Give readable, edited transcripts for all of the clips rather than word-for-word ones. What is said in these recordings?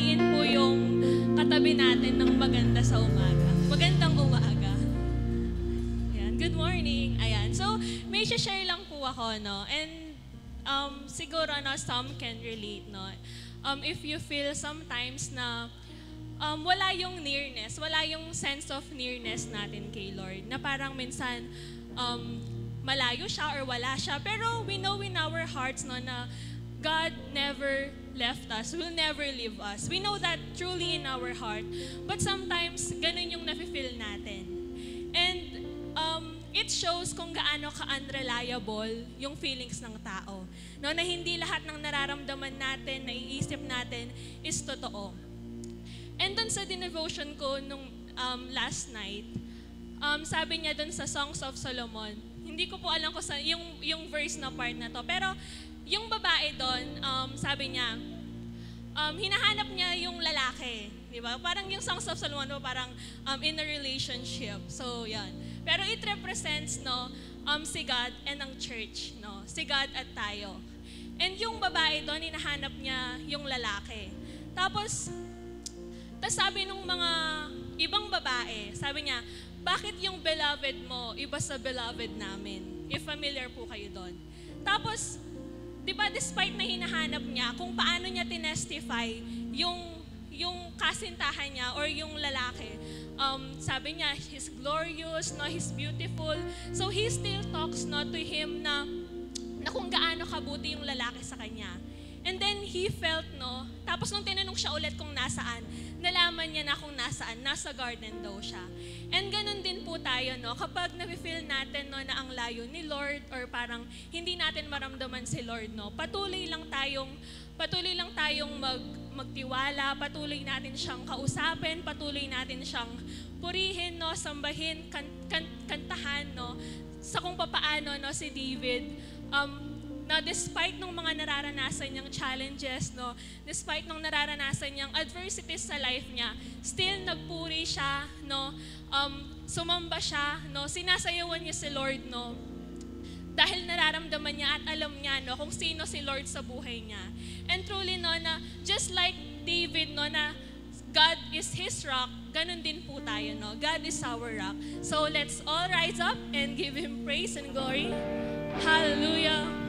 batiin po yung katabi natin ng maganda sa umaga. Magandang umaga. Ayan, good morning. Ayan, so may share lang po ako, no? And siguro, no, some can relate, no? If you feel sometimes na wala yung nearness, wala yung sense of nearness natin kay Lord, na parang minsan malayo siya or wala siya. Pero we know in our hearts, no, na God never left us, will never leave us. We know that truly in our heart. But sometimes, ganun yung nafe-feel natin. And it shows kung gaano ka-unreliable yung feelings ng tao. No, na hindi lahat ng nararamdaman natin, naiisip natin, is totoo. And dun sa devotion ko nung last night, sabi niya dun sa Songs of Solomon, hindi ko po alam kung yung verse na part na to, pero yung babae doon, sabi niya, hinahanap niya yung lalaki. Di ba? Parang yung Songs of Solomon, parang in a relationship. So, yan. Pero it represents, no, si God and ang church. No? Si God at tayo. And yung babae doon, hinahanap niya yung lalaki. Tapos sabi nung mga ibang babae, sabi niya, bakit yung beloved mo iba sa beloved namin? If familiar po kayo doon. Tapos, di ba, despite na hinahanap niya kung paano niya tinestify yung kasintahan niya or yung lalaki, sabi niya, he's glorious, no, he's beautiful. So he still talks, no, to him na kung gaano kabuti yung lalaki sa kanya. And then he felt, no, tapos nung tinanong siya ulit kung nasaan, nalaman niya na kung nasaan, nasa garden daw siya. And ganun din po tayo, no, kapag na-feel natin, no, na ang layo ni Lord or parang hindi natin maramdaman si Lord, no, patuloy lang tayong magtiwala, patuloy natin siyang kausapin, patuloy natin siyang purihin, no, sambahin, kantahan, no, sa kung papaano, no, si David, na despite ng mga nararanasan niyang challenges, no, despite ng nararanasan niyang adversities sa life niya, still nagpuri siya, no, sumamba siya, no, sinasayawan niya si Lord, no, dahil nararamdaman niya at alam niya, no, kung sino si Lord sa buhay niya. And truly, no, na just like David, no, na God is His rock, ganun din po tayo, no, God is our rock. So let's all rise up and give Him praise and glory. Hallelujah. Yeah.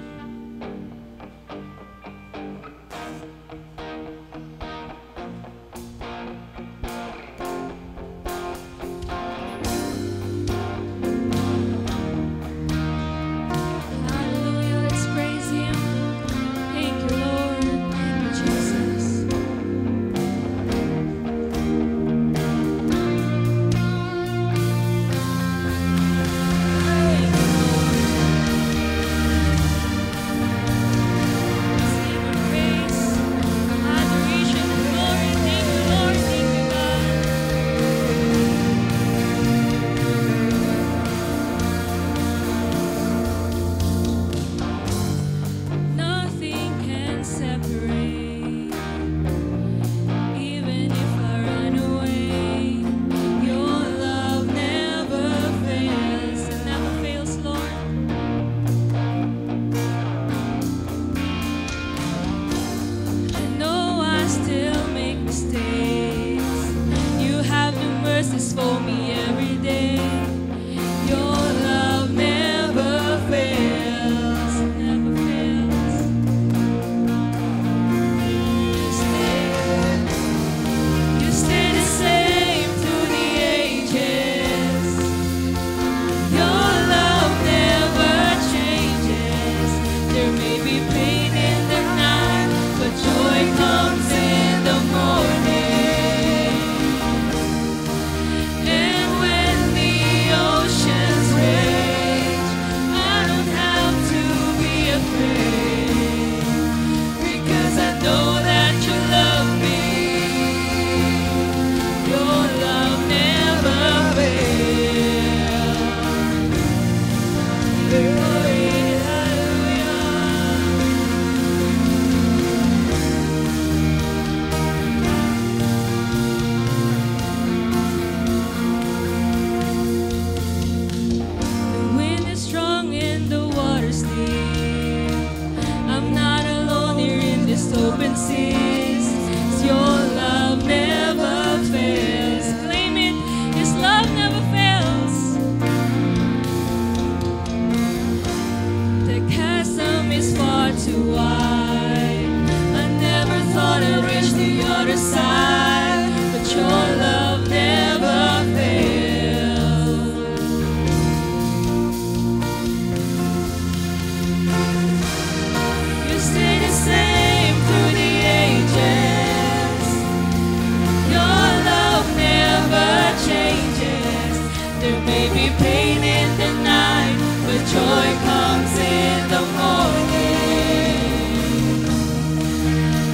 There may be pain in the night, but joy comes in the morning.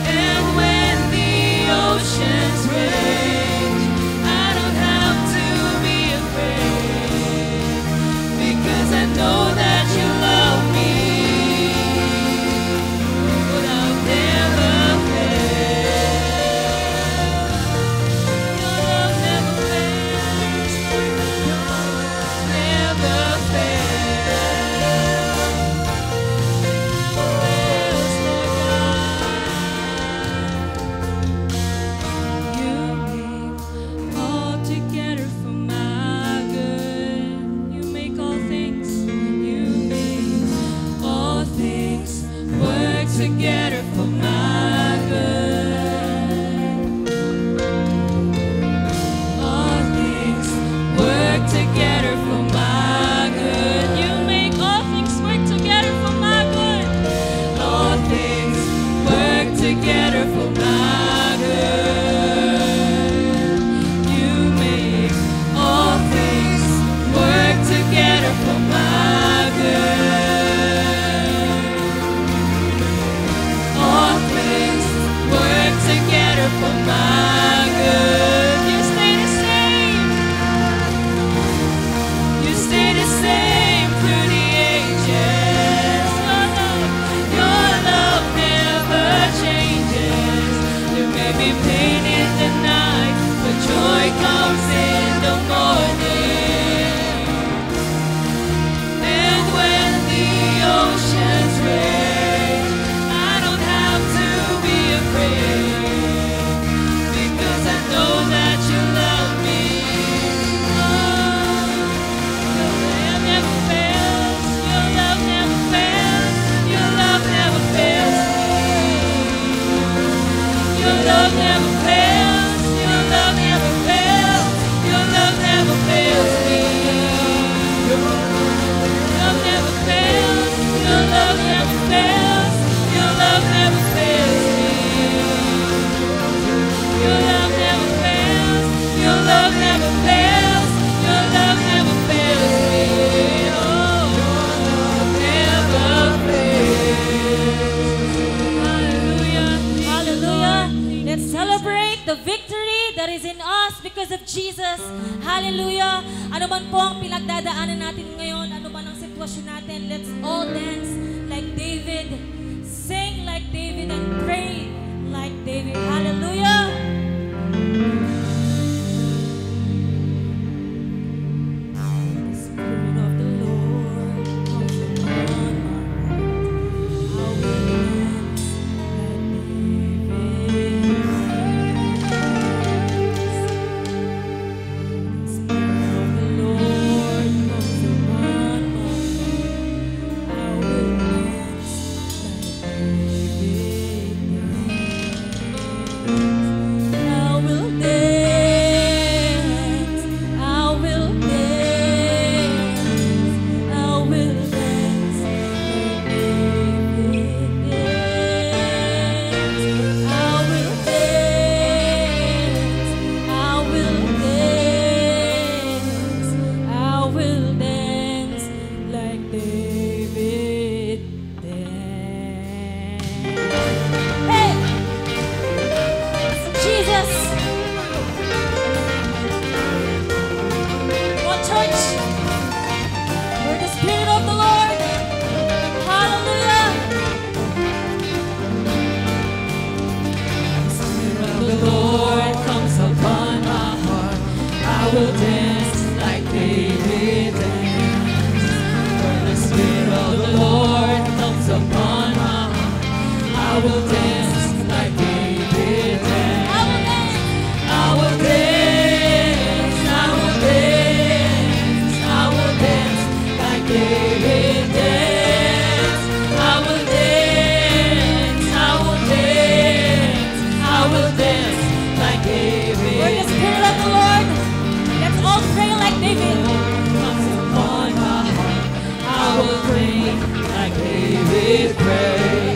And when the oceans rage, I don't have to be afraid, because I know that you love me. Together for my good. All things work together for my good. You make all things work together for my good. All things work together for my good. You make all things work together for my good. Together for my good. You stay the same. You stay the same through the ages. Your love never changes. There may be pain in the night, but joy comes in the morning. And when the oceans rage, I don't have to be afraid. Because of Jesus. Hallelujah. Ano man po ang pinagdadaanan natin ngayon, ano man ang sitwasyon natin, let's all dance like David, sing like David, and pray like David. Hallelujah.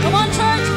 Come on, church.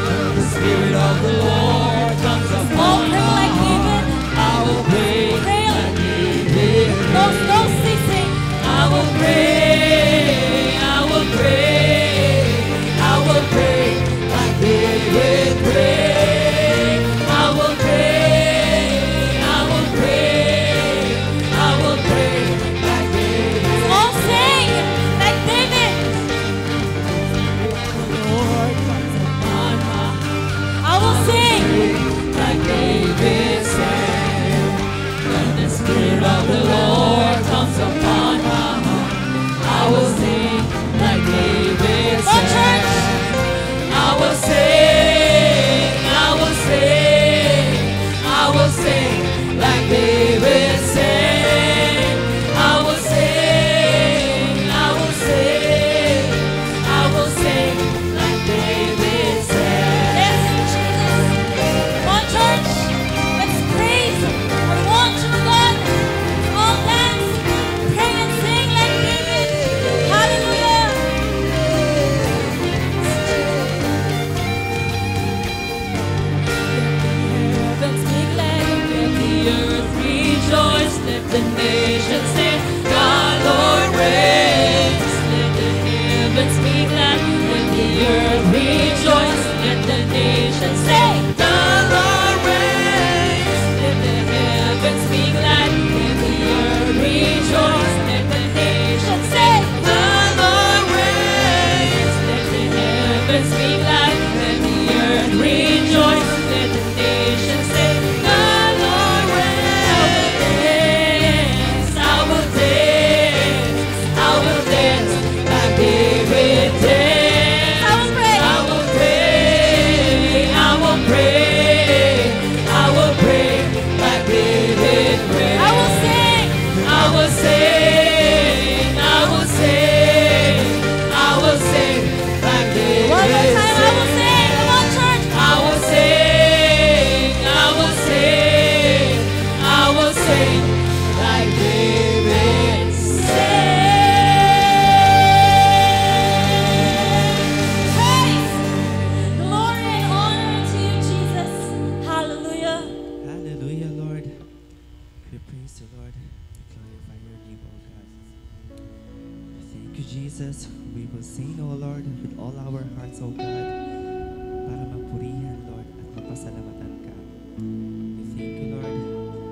Jesus, we will sing, O Lord, with all our hearts, O God, para mapurihan, Lord, at mapasalamatan ka. We thank you, Lord.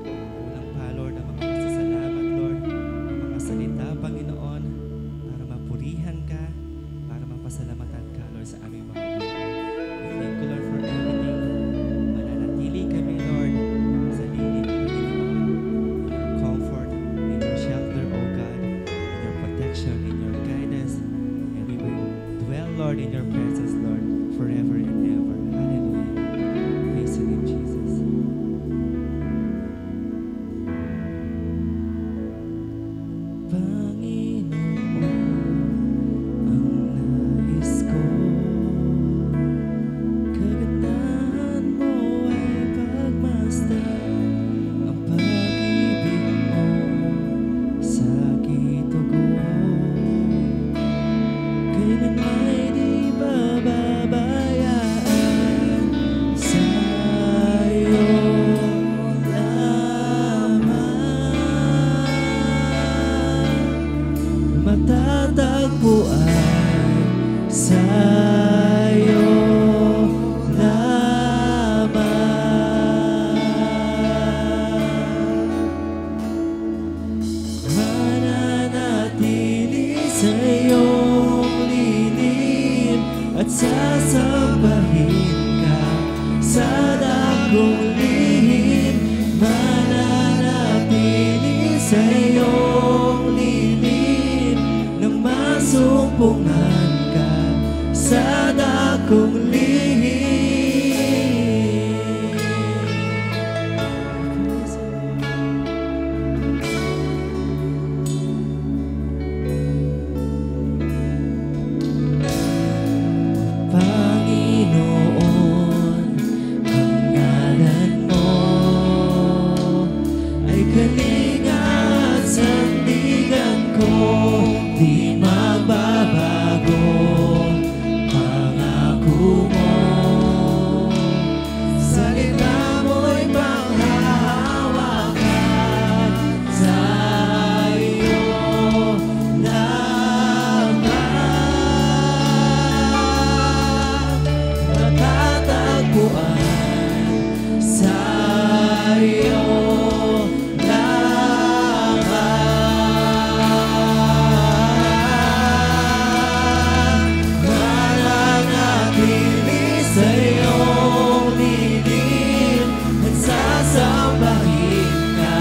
Kulang pa, Lord, ang mga pasasalamat, Lord, ang mga salita, Panginoon, para mapurihan ka, para mapasalamatan ka, Lord, sa aming mga buhay. We thank you, Lord, for everything. Mananatili kami, Lord, sa lilim, Panginoon, in your comfort, in your shelter, O God, in your protection, in your guidance, and we will dwell, Lord, in your presence, Lord, forever and ever. Hallelujah. Praise your name, Jesus. Panginoon, ang nais ko, kagandahan mo ay pagmasdan, ang pag-ibig mo sa aking dugo, kailan ay di bababayaan, sa'yo lamang matatagpuan, sa'yo lamang mananatili sa iyong lilim at sasambahin ka sa dakong lihim, mananatili sa iyong lilim nang masumpungan ka sa dakong lihim. Panginoon, ang ngalan mo ay kalinga at sandigan ko, di magbabago pangako mo. Salita mo'y panghahawakan, sa'yo lamang matatagpuan, sa'yo lamang mananatili sa iyong lilim at sasambahin ka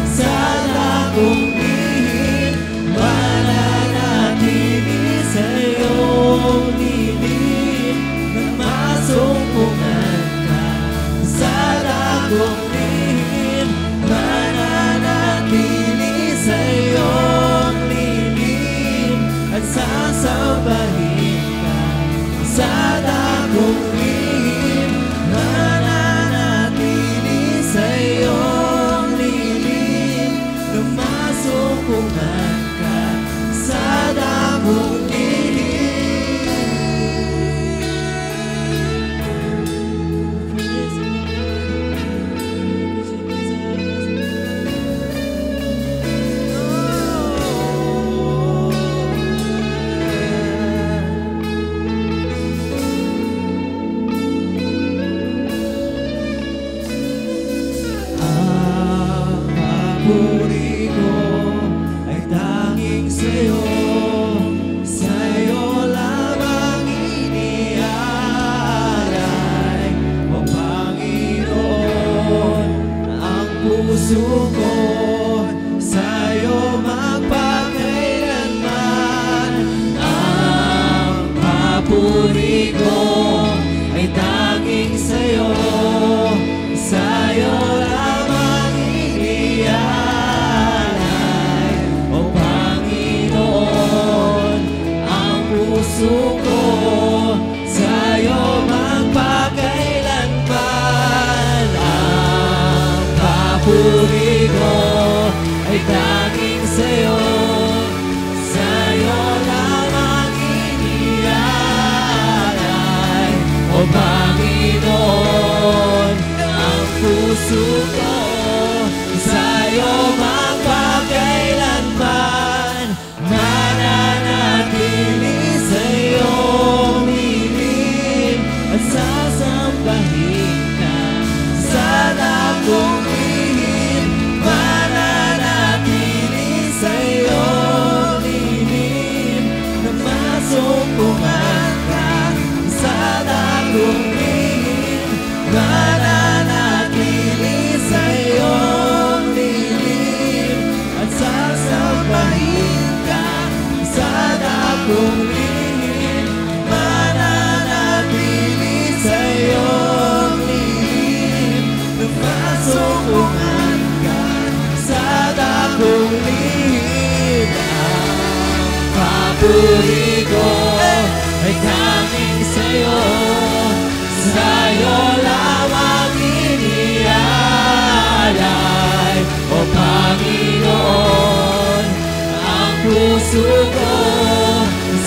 sa dakong lihim, mananatili sa iyong lilim nang masumpungan ka sa dakong lihim, mananatili sa iyong lilim at sasambahin ka sa dakong lihim, mananatili sa iyong lilim nang masumpungan ka sa dakong ang papuri ko ay tanging sa'yo, sa'yo lamang inialay, O Panginoon, ang puso ko sa'yo magpakailanman. Ang papuri ko ay tanging sa'yo, sa'yo lamang inialay, O Panginoon, ang puso ko sa'yo magpakailanman. Ang papuri ko ay tanging sa'yo, sa'yo lamang inialay, O Panginoon, ang puso ko sa'yo magpakailanman, mananatili papuri ko ay tanging sa'yo. Sa'yo lamang inialay, O Panginoon, ang puso ko.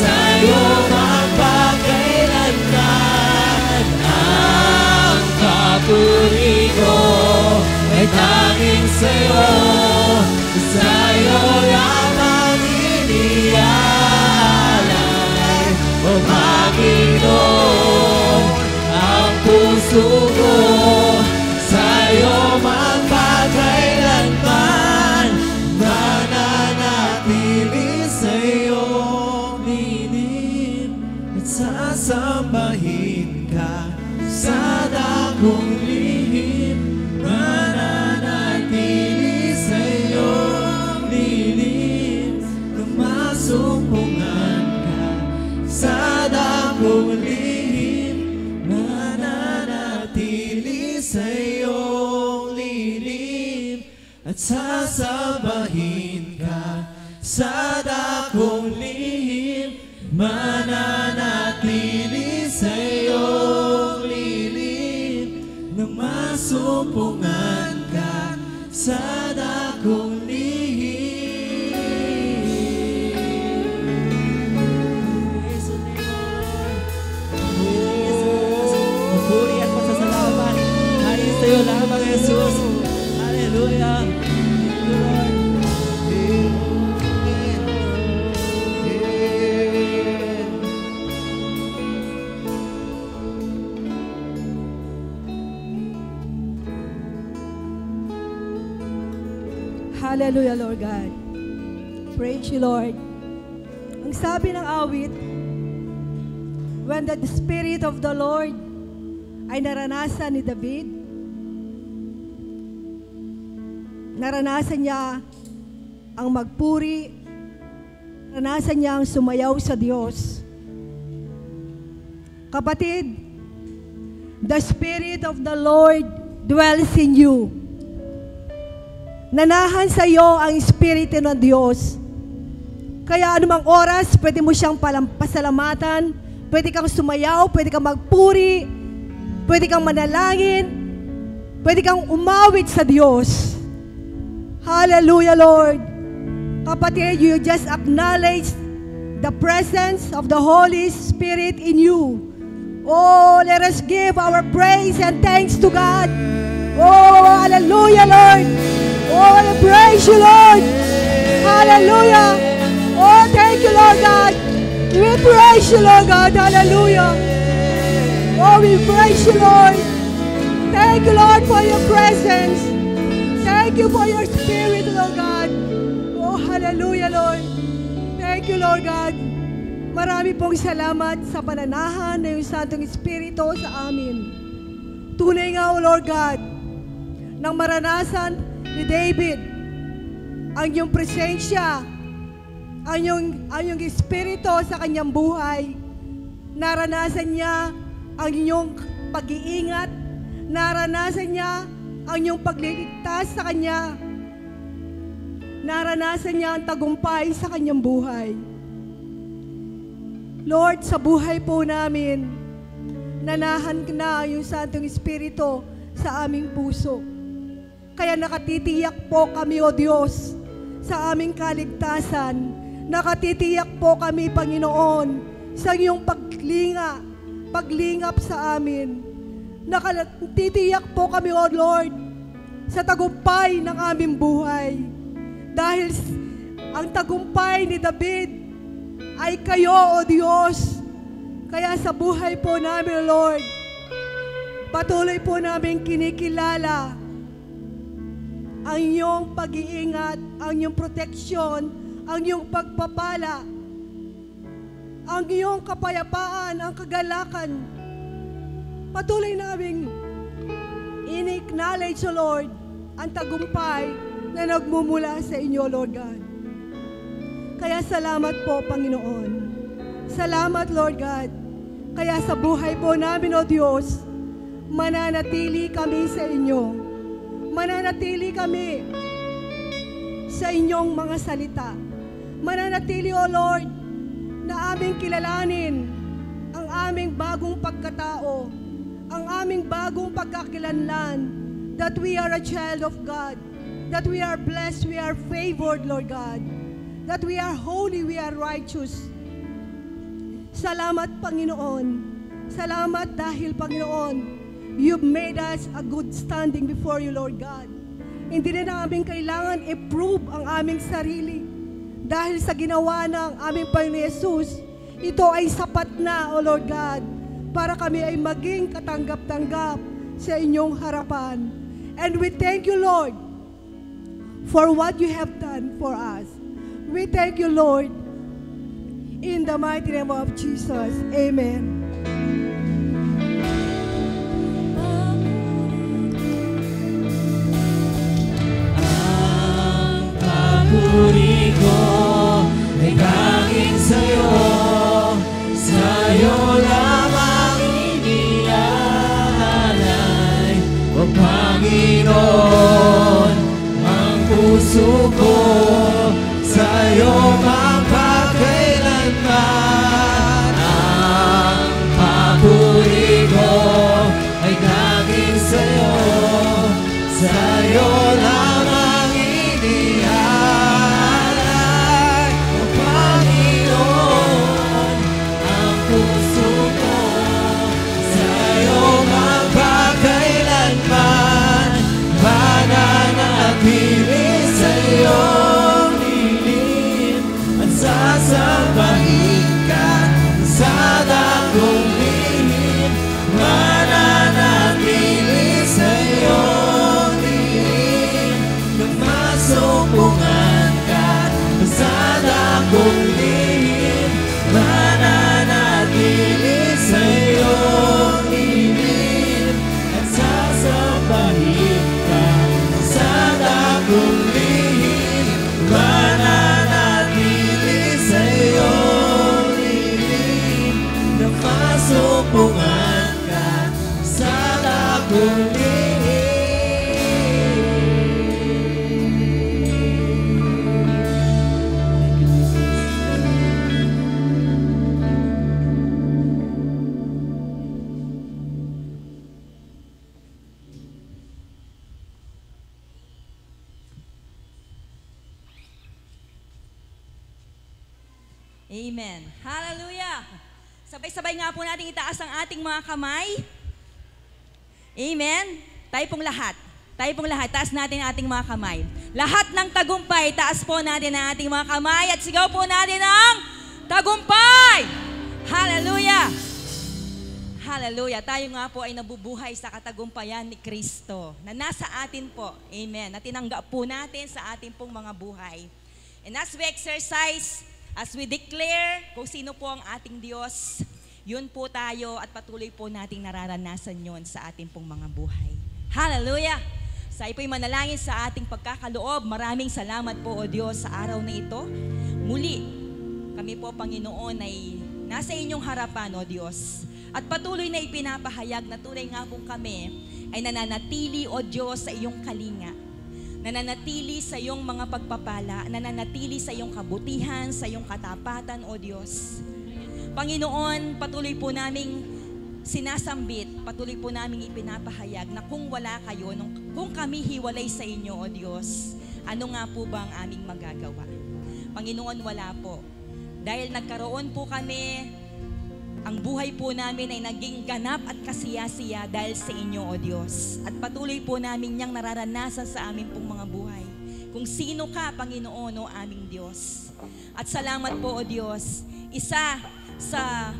Sa'yo magpakailanman, ang papuri ko ay tanging sa'yo. Sa'yo lamang inialay, O Panginoon, ang puso ko. Sa'yo magpakailanman, mananatili sa'yong lingid at sasambahin ka sa dakong lihim. Mananatili sa'yong lihim na masumpungan ka sa dakong lihim. Mananatili sa'yong lihim at sasambahin ka sa dakong lihim. Mananatili sa'yong lihim nang masumpungan ka sa dakong lihim. Puri at pasasalamat ay sa'yo lamang, Jesus. Hallelujah. Thank you, Lord. Hallelujah, Lord God. Praise you, Lord. Ang sabi ng awit, when the Spirit of the Lord ay naranasan ni David, naranasan niya ang magpuri, naranasan niya ang sumayaw sa Diyos. Kapatid, the Spirit of the Lord dwells in you. Nanahan sa iyo ang Espiritu ng Diyos. Kaya anumang oras, pwede mo siyang pasalamatan, pwede kang sumayaw, pwede kang magpuri, pwede kang manalangin, pwede kang umawit sa Diyos. Hallelujah, Lord. Kapatid, you just acknowledge the presence of the Holy Spirit in you. Oh, let us give our praise and thanks to God. Oh, hallelujah, Lord. Oh, I praise you, Lord. Hallelujah. Oh, thank you, Lord God. We praise you, Lord God. Hallelujah. Oh, we praise you, Lord. Thank you, Lord, for your presence. Thank you for your Spirit, Lord God. Oh, hallelujah, Lord. Thank you, Lord God. Marami pong salamat sa pananahan ng iyong Santong Espiritu sa amin. Tunay nga, O Lord God, nang maranasan ni David ang iyong presensya, ang iyong Espiritu sa kanyang buhay. Naranasan niya ang iyong pag-iingat, naranasan niya ang iyong pagliligtas sa kanya, naranasan niya ang tagumpay sa kanyang buhay. Lord, sa buhay po namin, nanahan na yung Santong Espiritu sa aming puso. Kaya nakatitiyak po kami, O Diyos, sa aming kaligtasan. Nakatitiyak po kami, Panginoon, sa iyong paglingap sa amin. Nakatitiyak po kami, O Lord, sa tagumpay ng aming buhay. Dahil ang tagumpay ni David ay kayo, O Diyos. Kaya sa buhay po namin, O Lord, patuloy po namin kinikilala ang iyong pag-iingat, ang iyong proteksyon, ang iyong pagpapala, ang iyong kapayapaan, ang kagalakan. Patuloy namin in-acknowledge, O Lord, ang tagumpay na nagmumula sa inyo, Lord God. Kaya salamat po, Panginoon. Salamat, Lord God. Kaya sa buhay po namin, O Diyos, mananatili kami sa inyo. Mananatili kami sa inyong mga salita. Mananatili, O Lord, na aming kilalanin ang aming bagong pagkatao, ang aming bagong pagkakilanlan, that we are a child of God, that we are blessed, we are favored, Lord God, that we are holy, we are righteous. Salamat, Panginoon. Salamat dahil, Panginoon, you've made us a good standing before you, Lord God. Hindi na namin kailangan i-prove ang aming sarili. Dahil sa ginawa ng aming Panginoon Jesus, ito ay sapat na, O Lord God, para kami ay maging katanggap-tanggap sa inyong harapan. And we thank you, Lord, for what you have done for us. We thank you, Lord, in the mighty name of Jesus. Amen. Papuri ko ay tanging sa'yo, sa'yo lamang iniaalay, O Panginoon, ang puso ko sa'yo magpakailanman. Ang papuri ko ay tanging sa'yo, sa'yo lamang iniaalay, O Panginoon, ang puso ko sa'yo magpakailanman. Mananatili sa iyong dilim at sasabahin ka sa dakong lihim. Mananatili sa iyong dilim na masumpungan ka sa dakong lihim. Mananatili sa iyong dilim at sasabahin ka sa dakong lihim. Mananatili sa iyong dilim na masumpungan ka sa dakong lihim. Amen. Hallelujah. Sabay-sabay nga po natin itaas ang ating mga kamay. Amen. Tayo pong lahat. Tayo pong lahat. Taas natin ang ating mga kamay. Lahat ng tagumpay, taas po natin ang ating mga kamay at sigaw po natin ang tagumpay. Hallelujah. Hallelujah. Tayo nga po ay nabubuhay sa katagumpayan ni Kristo na nasa atin po. Amen. Na tinanggap po natin sa ating pong mga buhay. And as we exercise, as we declare kung sino po ang ating Diyos, yun po tayo at patuloy po nating nararanasan yun sa ating pong mga buhay. Hallelujah! Sa ipo'y manalangin sa ating pagkakaloob. Maraming salamat po, O Diyos, sa araw na ito. Muli, kami po, Panginoon, ay nasa inyong harapan, O Diyos. At patuloy na ipinapahayag na tunay nga pong kami ay nananatili, O Diyos, sa iyong kalinga. Nananatili sa iyong mga pagpapala, nananatili sa iyong kabutihan, sa iyong katapatan, O Diyos. Panginoon, patuloy po naming sinasambit, patuloy po naming ipinapahayag na kung wala kayo, kung kami hiwalay sa inyo, O Diyos, ano nga po ba ang aming magagawa? Panginoon, wala po. Dahil nagkaroon po kami, ang buhay po namin ay naging ganap at kasiyasiya dahil sa inyo, O Diyos. At patuloy po namin niyang nararanasan sa aming pong mga buhay. Kung sino ka, Panginoon, O aming Diyos. At salamat po, O Diyos. Isa sa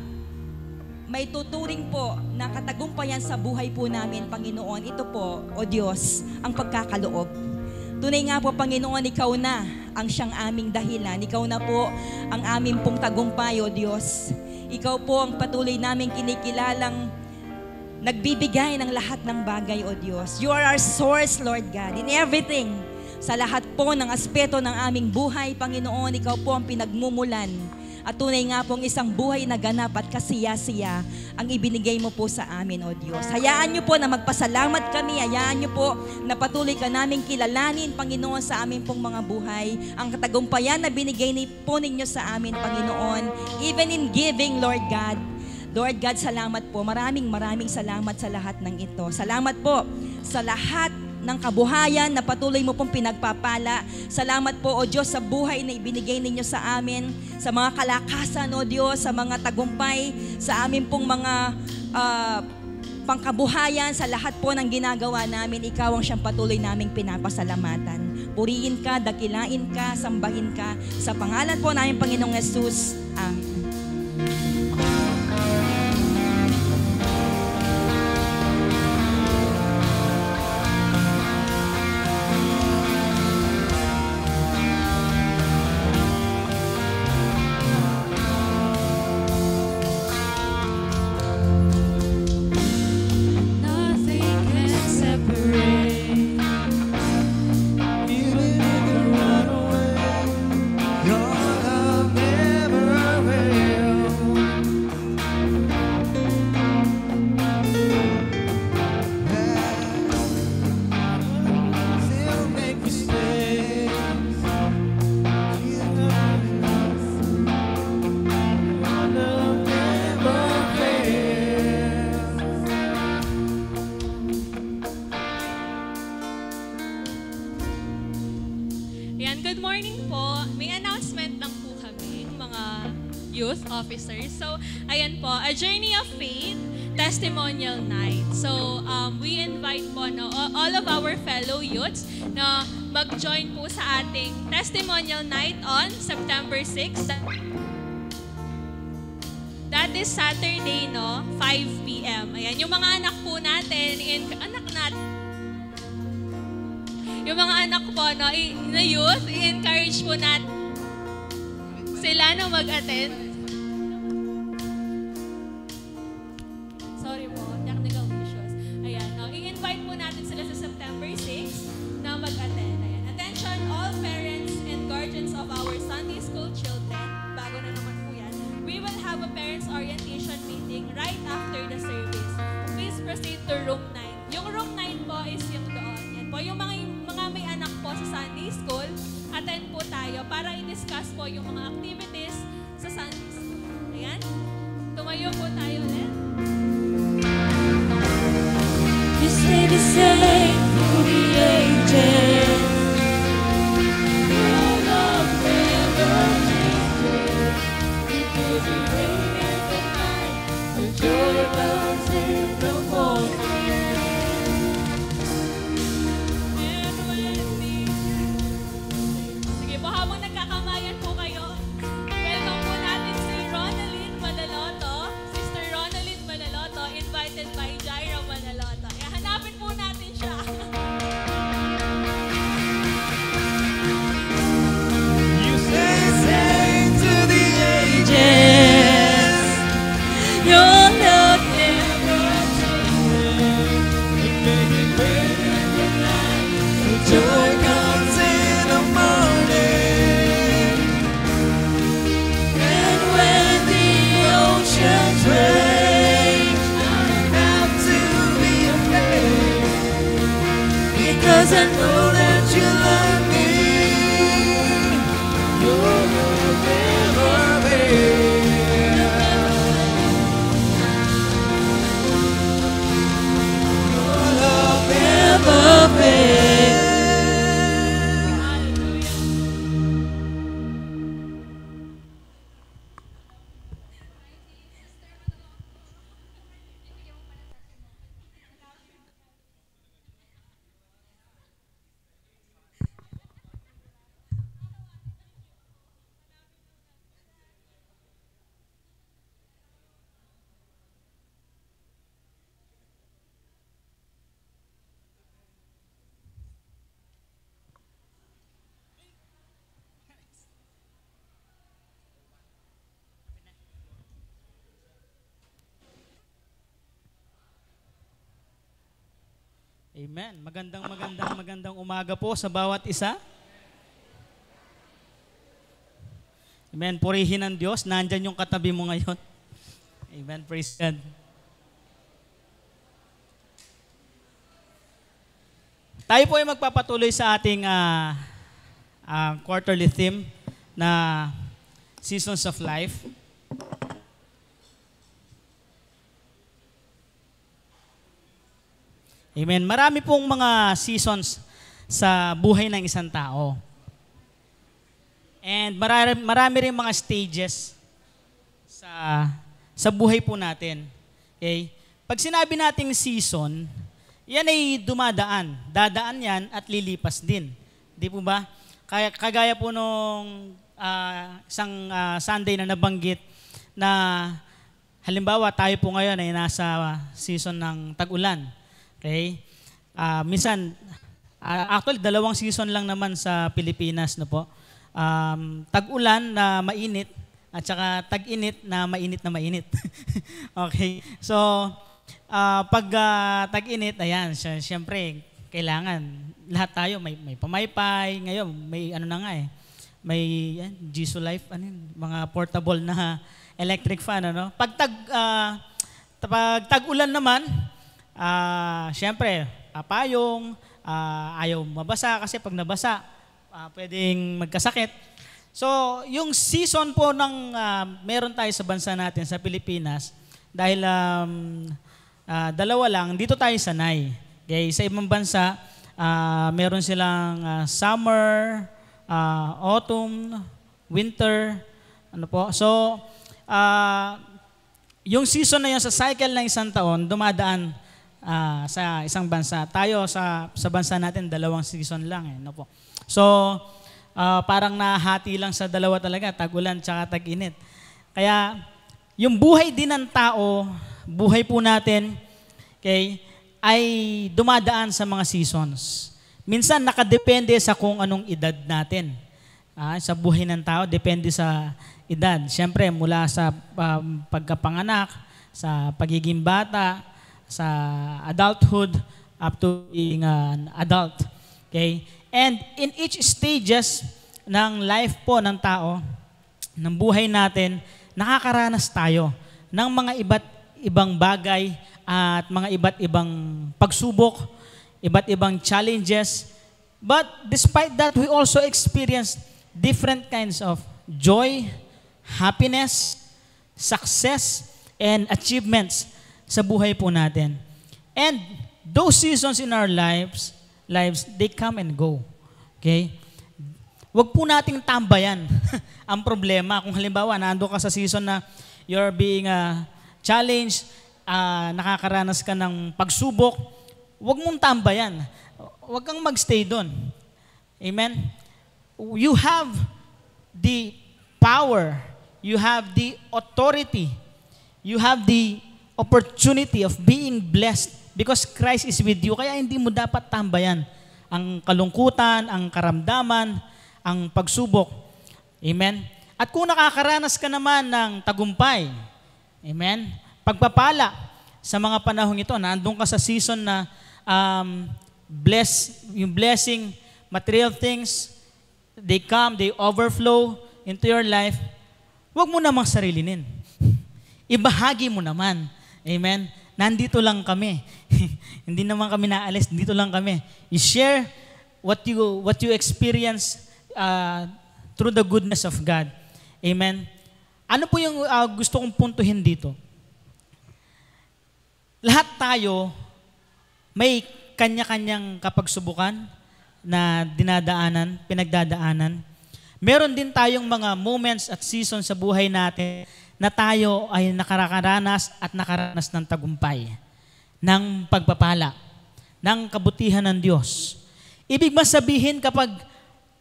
may tuturing po na katagumpayan sa buhay po namin, Panginoon, ito po, O Diyos, ang pagkakaloob. Tunay nga po, Panginoon, ikaw na ang siyang aming dahilan. Ikaw na po ang aming pong tagumpay, O Diyos. Ikaw po ang patuloy naming kinikilalang nagbibigay ng lahat ng bagay, O Diyos. You are our source, Lord God, in everything. Sa lahat po ng aspeto ng aming buhay, Panginoon, ikaw po ang pinagmumulan At tunay nga pong isang buhay na ganap at kasiya-siya ang ibinigay mo po sa amin, O Diyos. Hayaan niyo po na magpasalamat kami. Hayaan niyo po na patuloy ka namin kilalanin, Panginoon, sa amin pong mga buhay. Ang katagumpayan na binigay po ninyo sa amin, Panginoon. Even in giving, Lord God. Lord God, salamat po. Maraming salamat sa lahat ng ito. Salamat po sa lahat ng kabuhayan na patuloy mo pong pinagpapala. Salamat po, O Diyos, sa buhay na ibinigay ninyo sa amin, sa mga kalakasan, O Diyos, sa mga tagumpay, sa amin pong mga pangkabuhayan, sa lahat po ng ginagawa namin. Ikaw ang siyang patuloy naming pinapasalamatan. Purihin ka, dakilain ka, sambahin ka. Sa pangalan po namin, Panginoong Jesus. Amen. Good morning po. May announcement lang po kami, mga youth officers. So, ayan po, A Journey of Faith Testimonial Night. So, we invite po all of our fellow youths na mag-join po sa ating Testimonial Night on September 6. That is Saturday, 5 p.m. Ayan, yung mga anak po natin, yung mga anak po na youth, i-encourage po natin sila na mag-attend. Sorry po, technical issues. Ayan, i-invite po natin sila sa September 6 na mag-attend. Ayan. Attention all parents and guardians of our Sunday school children. Bago na naman po yan. We will have a parents orientation meeting right after the service. Please proceed to room 9. Yung room 9 po is yung doon. Yan po, yung mga may anak po sa Sunday School, attend po tayo para i-discuss po yung mga activities sa Sunday School. Ayan. Tumayo po tayo ulit. You stay the same through the ages. Your love never changes. Because you reign in the night, the joy comes in the morning. Habang nagkakamayan po kayo, welcome po natin si Ronalyn Manaloto, Sister Ronalyn Manaloto, invited by Jaira Manaloto. Hanapin po natin siya. You say to the ages, your love never changes. It may be great in the night, the joy comes in the morning. Oceans rage, I don't have to be afraid, because I know that you love me. Your love never fails. Your love never fails. Amen. Magandang umaga po sa bawat isa. Amen. Purihin ang Diyos. Nandyan yung katabi mo ngayon. Amen. Praise God. Tayo po ay magpapatuloy sa ating quarterly theme na Seasons of Life. Amen. Marami pong mga seasons sa buhay ng isang tao. And marami rin mga stages sa buhay po natin. Okay? Pag sinabi nating season, yan ay dumadaan. Dadaan yan at lilipas din. Di po ba? Kagaya po nung isang Sunday na nabanggit na halimbawa tayo po ngayon ay nasa season ng tag-ulan. Okay? Minsan, actually, 2 season lang naman sa Pilipinas, no po. Tag-ulan na mainit at saka tag-init na mainit. Okay? So, pag tag-init, ayan, siyempre, kailangan, lahat tayo, may pamaypay, ngayon, may ano na nga may Jisoo Life, mga portable na electric fan, ano? Pag tag-ulan naman, siyempre, papayong, ayaw mabasa kasi pag nabasa, pwedeng magkasakit. So, yung season po ng meron tayo sa bansa natin, sa Pilipinas, dahil 2 lang, dito tayo sanay. Okay? Sa ibang bansa, meron silang summer, autumn, winter, ano po. So, yung season na yun sa cycle ng isang taon, dumadaan sa isang bansa. Tayo sa bansa natin, 2 season lang. No po. So, parang nahati lang sa 2 talaga, tag-ulan tsaka tag-init. Kaya, yung buhay din ng tao, buhay po natin, okay, ay dumadaan sa mga seasons. Minsan, nakadepende sa kung anong edad natin. Sa buhay ng tao, depende sa edad. Siyempre, mula sa pagkapanganak, sa pagiging bata, sa adulthood, up to being an adult. Okay? And in each stages ng life po ng tao, ng buhay natin, nakakaranas tayo ng mga iba't ibang bagay at mga iba't ibang pagsubok, iba't ibang challenges. But despite that, we also experience different kinds of joy, happiness, success, and achievements sa buhay po natin. And those seasons in our lives, they come and go. Okay? Huwag po nating tambayan ang problema. Kung halimbawa, nando ka sa season na you're being challenged, nakakaranas ka ng pagsubok, huwag mong tambayan. Huwag kang magstay doon. Amen? You have the power, you have the authority, you have the opportunity of being blessed because Christ is with you. Kaya hindi mo dapat tambayan ang kalungkutan, ang karamdaman, ang pagsubok. Amen? At kung nakakaranas ka naman ng tagumpay, amen? Pagpapala sa mga panahong ito, nandun ka sa season na yung blessing, material things, they come, they overflow into your life, huwag mo namang sarilinin. Ibahagi mo naman. Amen? Nandito lang kami. Hindi naman kami naalis, dito lang kami. I-share what you experience through the goodness of God. Amen? Ano po yung gusto kong puntuhin dito? Lahat tayo may kanya-kanyang kapagsubukan na dinadaanan, pinagdadaanan. Meron din tayong mga moments at seasons sa buhay natin na tayo ay nakaranas at nakaranas ng tagumpay, ng pagpapala, ng kabutihan ng Diyos. Ibig ba sabihin kapag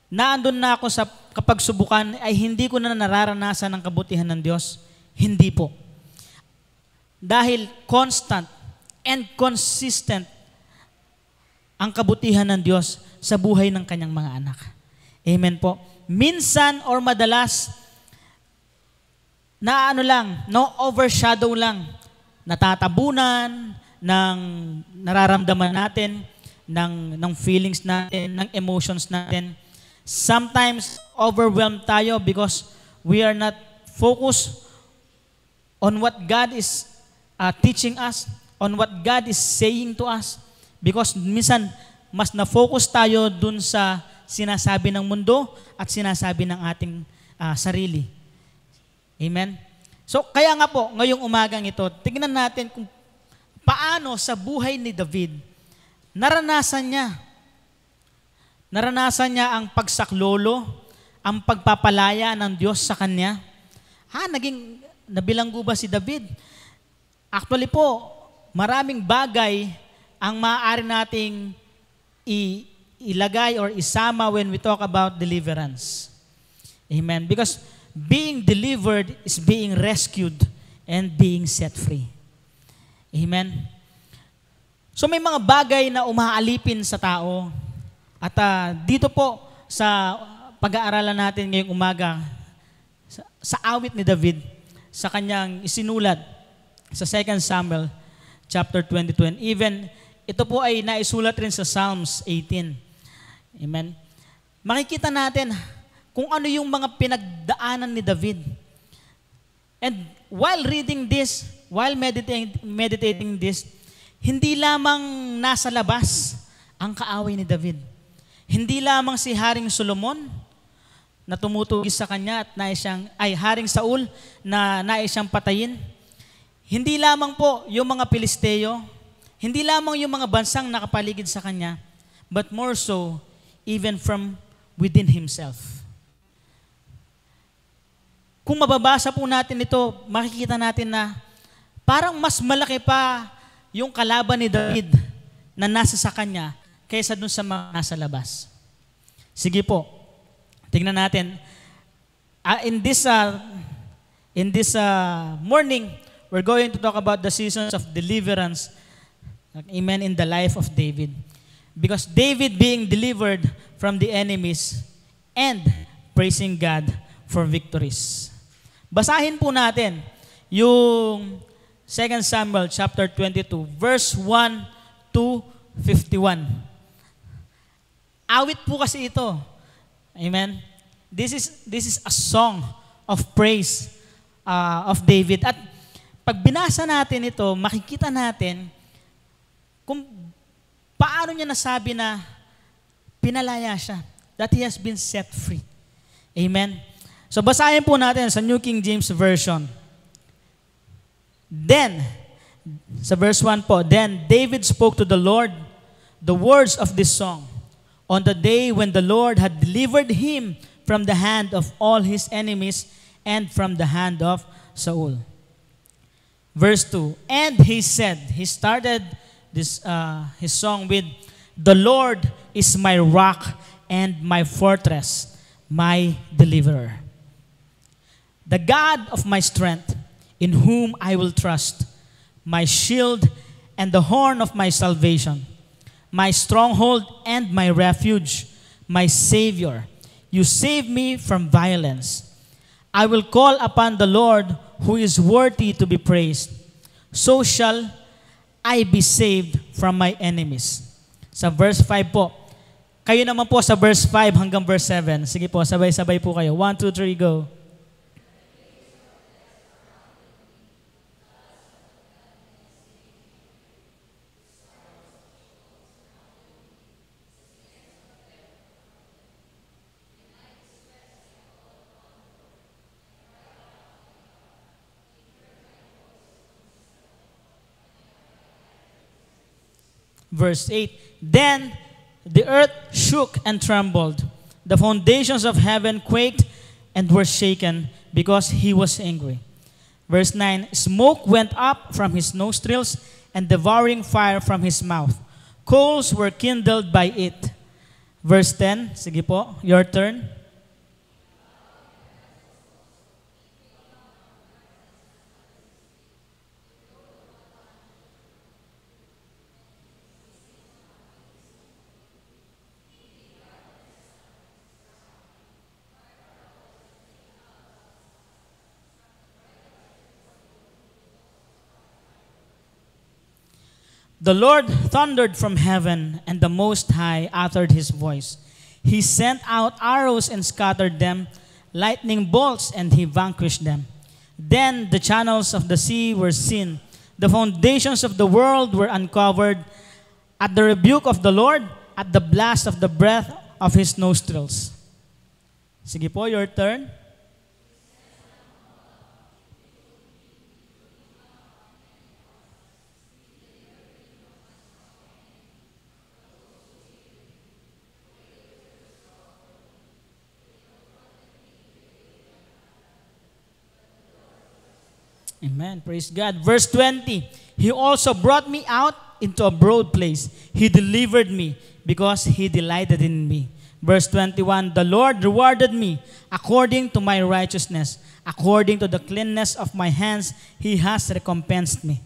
naandun na ako sa kapagsubukan ay hindi ko na nararanasan ang kabutihan ng Diyos? Hindi po. Dahil constant and consistent ang kabutihan ng Diyos sa buhay ng kanyang mga anak. Amen po. Minsan or madalas, overshadow lang, natatabunan ng nararamdaman natin, ng feelings natin, ng emotions natin. Sometimes, overwhelmed tayo because we are not focused on what God is teaching us, on what God is saying to us. Because minsan, mas na-focus tayo dun sa sinasabi ng mundo at sinasabi ng ating sarili. Amen? So, kaya nga po, ngayong umagang ito, tignan natin kung paano sa buhay ni David, naranasan niya ang pagsaklolo, ang pagpapalaya ng Diyos sa kanya. Nabilanggo ba si David? Actually po, maraming bagay ang maaari nating ilagay or isama when we talk about deliverance. Amen? Because being delivered is being rescued and being set free. Amen? So may mga bagay na umaalipin sa tao. At dito po sa pag-aaralan natin ngayong umaga, sa awit ni David, sa kanyang isinulat sa 2 Samuel chapter 22. And even ito po ay naisulat rin sa Psalms 18. Amen? Makikita natin kung ano yung mga pinagdaanan ni David. And while reading this, while meditating this, hindi lamang nasa labas ang kaaway ni David. Hindi lamang si Haring Solomon na tumutugis sa kanya at Haring Saul na nais siyang patayin. Hindi lamang po yung mga Pilisteo, hindi lamang yung mga bansang nakapaligid sa kanya, but more so, even from within himself. Kung mababasa po natin ito, makikita natin na parang mas malaki pa yung kalaban ni David na nasa sa kanya kaysa dun sa mga nasa labas. Sige po, tingnan natin. In this morning, we're going to talk about the seasons of deliverance, amen, in the life of David. Because David being delivered from the enemies and praising God for victories. Basahin po natin yung 2 Samuel chapter 22, verse 1 to 51. Awit po kasi ito. Amen? This is a song of praise of David. At pag binasa natin ito, makikita natin kung paano niya nasabi na pinalaya siya, that he has been set free. Amen? So basahin po natin sa New King James Version. Then, sa verse 1 po, then David spoke to the Lord the words of this song on the day when the Lord had delivered him from the hand of all his enemies and from the hand of Saul. Verse 2, and he said, he started his song with, the Lord is my rock and my fortress, my deliverer. The God of my strength, in whom I will trust, my shield and the horn of my salvation, my stronghold and my refuge, my Savior. You save me from violence. I will call upon the Lord who is worthy to be praised. So shall I be saved from my enemies. Sa verse 5 po. Kayo naman po sa verse 5 hanggang verse 7. Sige po, sabay-sabay po kayo. 1, 2, 3, go. Verse 8, then the earth shook and trembled. The foundations of heaven quaked and were shaken because he was angry. Verse 9, smoke went up from his nostrils and devouring fire from his mouth. Coals were kindled by it. Verse 10, sige po, your turn. The Lord thundered from heaven, and the Most High uttered his voice. He sent out arrows and scattered them. lightning bolts, and he vanquished them. Then the channels of the sea were seen. The foundations of the world were uncovered at the rebuke of the Lord, at the blast of the breath of his nostrils. Sige po, your turn. Amen. Praise God. Verse 20. He also brought me out into a broad place. He delivered me because he delighted in me. Verse 21. The Lord rewarded me according to my righteousness. According to the cleanness of my hands, he has recompensed me.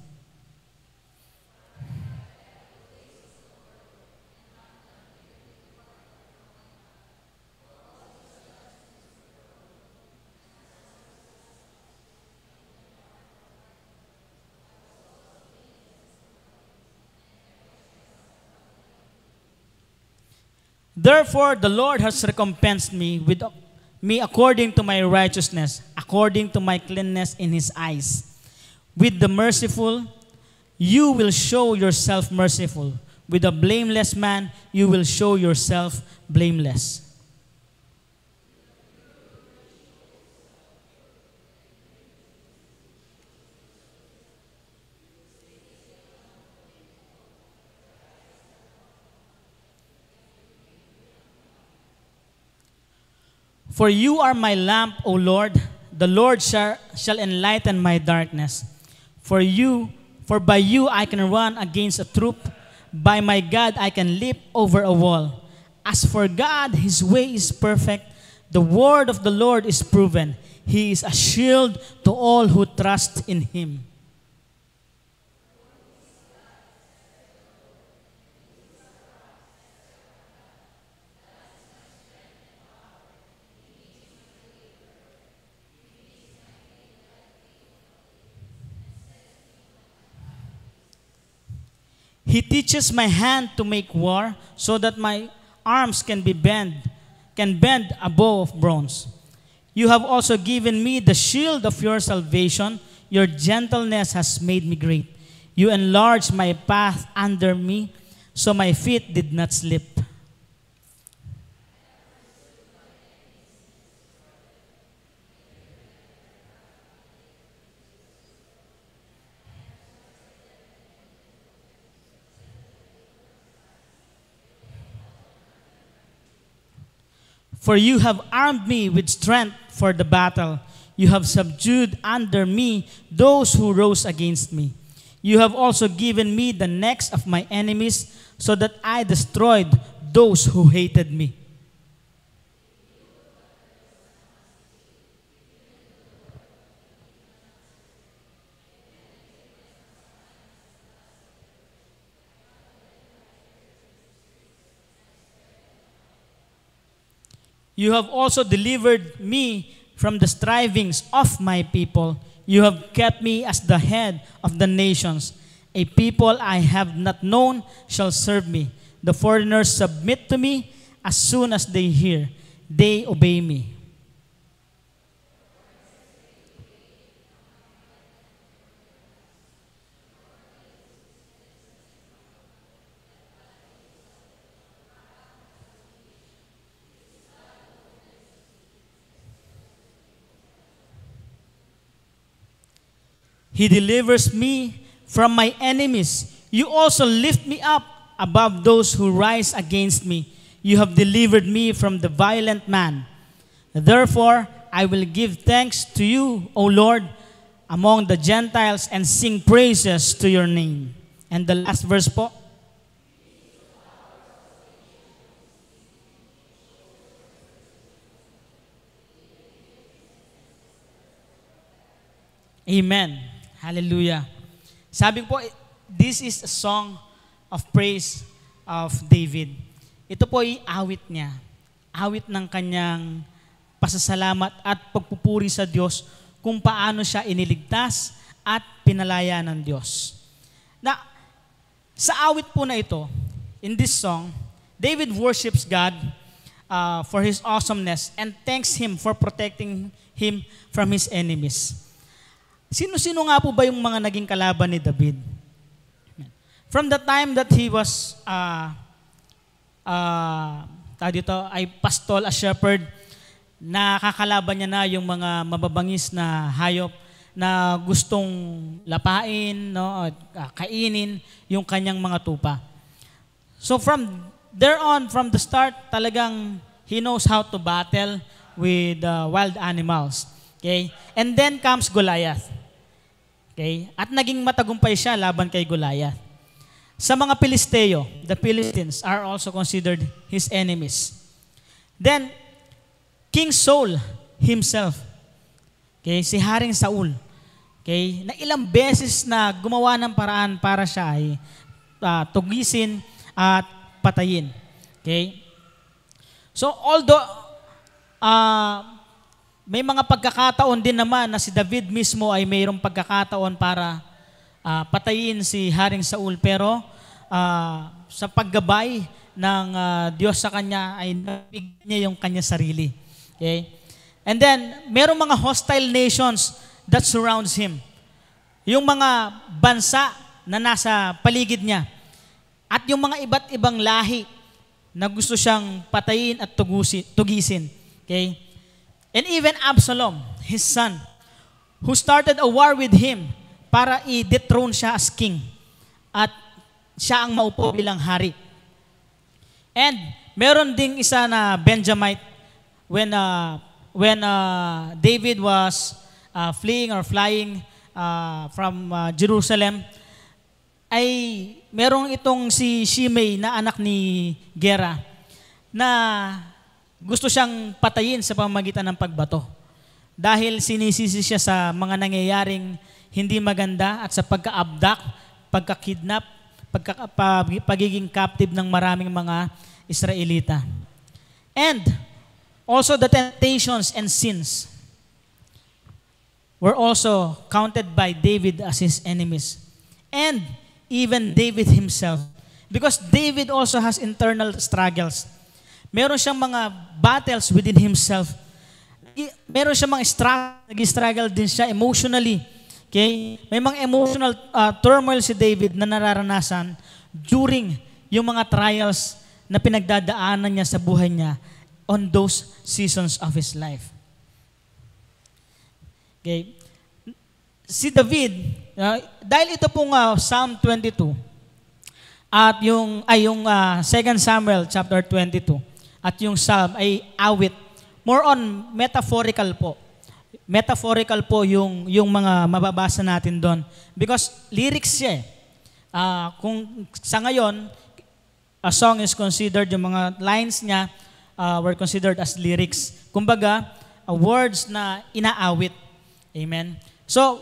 Therefore, the Lord has recompensed me according to my righteousness, according to my cleanness in his eyes. With the merciful, you will show yourself merciful. With a blameless man, you will show yourself blameless. For you are my lamp, O Lord. The Lord shall enlighten my darkness. For by you I can run against a troop. By my God I can leap over a wall. As for God, his way is perfect. The word of the Lord is proven. He is a shield to all who trust in him. He teaches my hand to make war, so that my arms can bend a bow of bronze. You have also given me the shield of your salvation. Your gentleness has made me great. You enlarged my path under me, so my feet did not slip. For you have armed me with strength for the battle. You have subdued under me those who rose against me. You have also given me the necks of my enemies, so that I destroyed those who hated me. You have also delivered me from the strivings of my people. You have kept me as the head of the nations. A people I have not known shall serve me. The foreigners submit to me as soon as they hear. They obey me. He delivers me from my enemies. You also lift me up above those who rise against me. You have delivered me from the violent man. Therefore, I will give thanks to you, O Lord, among the Gentiles, and sing praises to your name. And the last verse po. Amen. Hallelujah. Sabi po, this is a song of praise of David. Ito po ay awit niya. Awit ng kanyang pasasalamat at pagpupuri sa Diyos kung paano siya iniligtas at pinalaya ng Diyos. Na, sa awit po na ito, in this song, David worships God for his awesomeness and thanks him for protecting him from his enemies. Sino-sino nga po ba yung mga naging kalaban ni David? From the time that he was ay pastol, a shepherd, nakakalaban niya na yung mga mababangis na hayop na gustong lapain, no, kainin yung kanyang mga tupa. So from there on, from the start, talagang he knows how to battle with wild animals. Okay? And then comes Goliath. Okay? At naging matagumpay siya laban kay Goliath. Sa mga Pilisteo, the Philistines are also considered his enemies. Then, King Saul himself, okay, si Haring Saul, okay, na ilang beses na gumawa ng paraan para siya ay tugisin at patayin. Okay? So, although may mga pagkakataon din naman na si David mismo ay mayroong pagkakataon para patayin si Haring Saul, pero sa paggabay ng Diyos sa kanya ay nabigyan niya yung kanya sarili. Okay? And then, merong mga hostile nations that surrounds him. Yung mga bansa na nasa paligid niya. At yung mga iba't ibang lahi na gusto siyang patayin at tugisin. Okay? And even Absalom, his son, who started a war with him para i-dethrone siya as king. At siya ang maupo bilang hari. And meron ding isa na Benjamite when David was fleeing or flying from Jerusalem, ay merong itong si Shimei na anak ni Gera na gusto siyang patayin sa pamamagitan ng pagbato. Dahil sinisisi siya sa mga nangyayaring hindi maganda at sa pagka-abduct, pagka-kidnap, pagiging captive ng maraming mga Israelita. And also the temptations and sins were also counted by David as his enemies. And even David himself. Because David also has internal struggles. Meron siyang mga battles within himself. Meron siyang mga nag-struggle din siya emotionally. Okay? May mga emotional turmoil si David na nararanasan during yung mga trials na pinagdadaanan niya sa buhay niya on those seasons of his life. Okay? Si David, dahil ito pong Psalm 22 at yung 2 Samuel chapter 22 at yung Psalm ay awit, more on metaphorical po. Metaphorical po yung mga mababasa natin doon. Because lyrics siya. Kung sa ngayon, a song is considered, yung mga lines niya were considered as lyrics. Kumbaga, words na inaawit. Amen? So,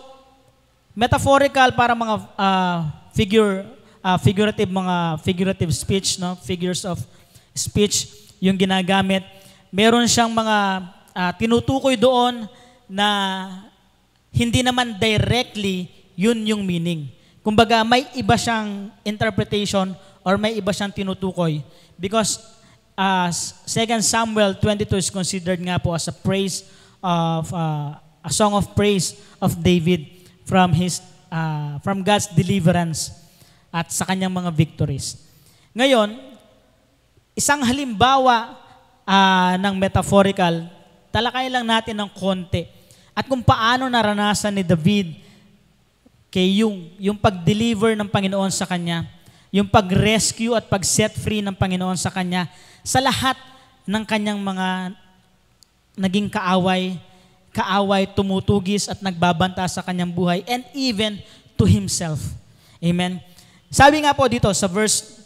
metaphorical para mga figurative speech, no? Figures of speech yung ginagamit. Meron siyang mga tinutukoy doon na hindi naman directly yun yung meaning. Kumbaga, may iba siyang interpretation or may iba siyang tinutukoy. Because 2 Samuel 22 is considered nga po as a praise of a song of praise of David from God's deliverance at sa kanyang mga victories. Ngayon, isang halimbawa ng metaphorical, talakay lang natin ng konti at kung paano naranasan ni David kay yung pag-deliver ng Panginoon sa kanya, yung pag-rescue at pag-set free ng Panginoon sa kanya sa lahat ng kanyang mga naging kaaway, tumutugis at nagbabanta sa kanyang buhay, and even to himself. Amen? Sabi nga po dito sa verse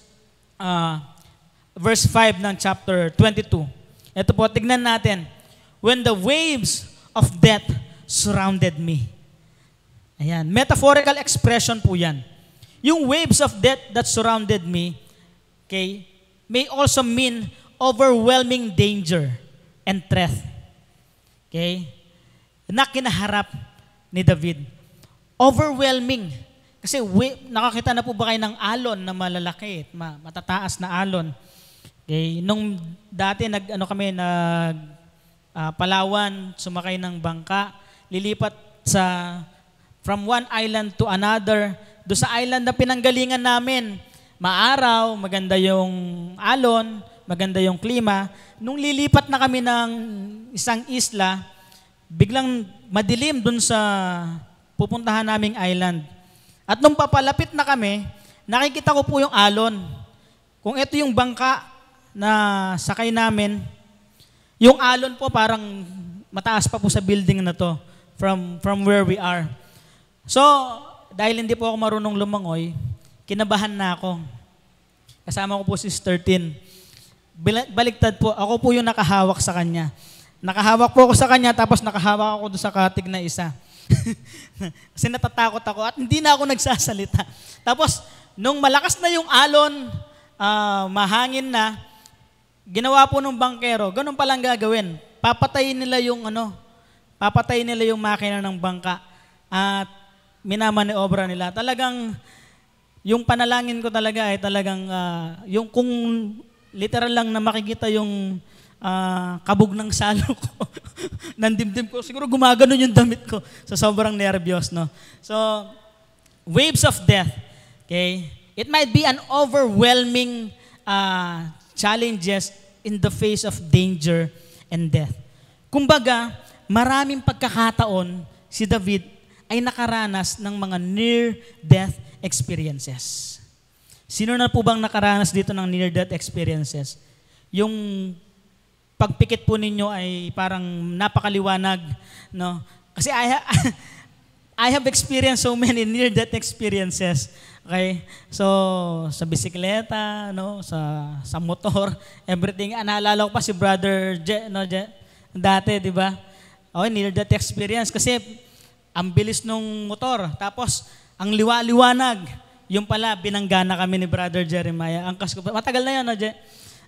5 ng chapter 22. Ito po, tignan natin. When the waves of death surrounded me. Ayan, metaphorical expression po yan. Yung waves of death that surrounded me, okay, may also mean overwhelming danger and threat. Okay? Na kinaharap ni David. Overwhelming. Kasi nakakita na po ba kayo ng alon na malalaki, matataas na alon? Okay, nung dati kami Palawan, sumakay ng bangka, lilipat from one island to another. Doon sa island na pinanggalingan namin, maaraw, maganda yung alon, maganda yung klima. Nung lilipat na kami ng isang isla, biglang madilim doon sa pupuntahan naming island. At nung papalapit na kami, nakikita ko po yung alon. Kung ito yung bangka na sakay namin, yung alon po parang mataas pa po sa building na to from where we are. So, dahil hindi po ako marunong lumangoy, kinabahan na ako. Kasama ko po si 13. Baliktad po, ako po yung nakahawak sa kanya. Nakahawak po ako sa kanya, tapos nakahawak ako doon sa katig na isa. Kasi natatakot ako at hindi na ako nagsasalita. Tapos, nung malakas na yung alon, mahangin na, ginawa po ng bangkero, ganun palang gagawin. Papatayin nila yung makina ng bangka at minamaniobra nila. Talagang, yung panalangin ko talaga ay talagang, yung kung literal lang na makikita yung kabog ng salo ko, ng dimdim ko, siguro gumaganon yung damit ko sa sobrang nervyos, no? So, waves of death, okay? It might be an overwhelming challenges in the face of danger and death. Kumbaga, maraming pagkakataon si David ay nakaranas ng mga near-death experiences. Sino na po bang nakaranas dito ng near-death experiences? Yung pagpikit po ninyo ay parang napakaliwanag, no? Kasi I have experienced so many near-death experiences. Okay? So, sa bisikleta, no, sa motor, everything. Naalala ko pa si Brother Je, no, Je, dati, di ba? Okay, near-death experience kasi ang bilis nung motor. Tapos, ang liwanag. Yung pala, binanggana kami ni Brother Jeremiah. Ang kasko, matagal na yun, no, Je?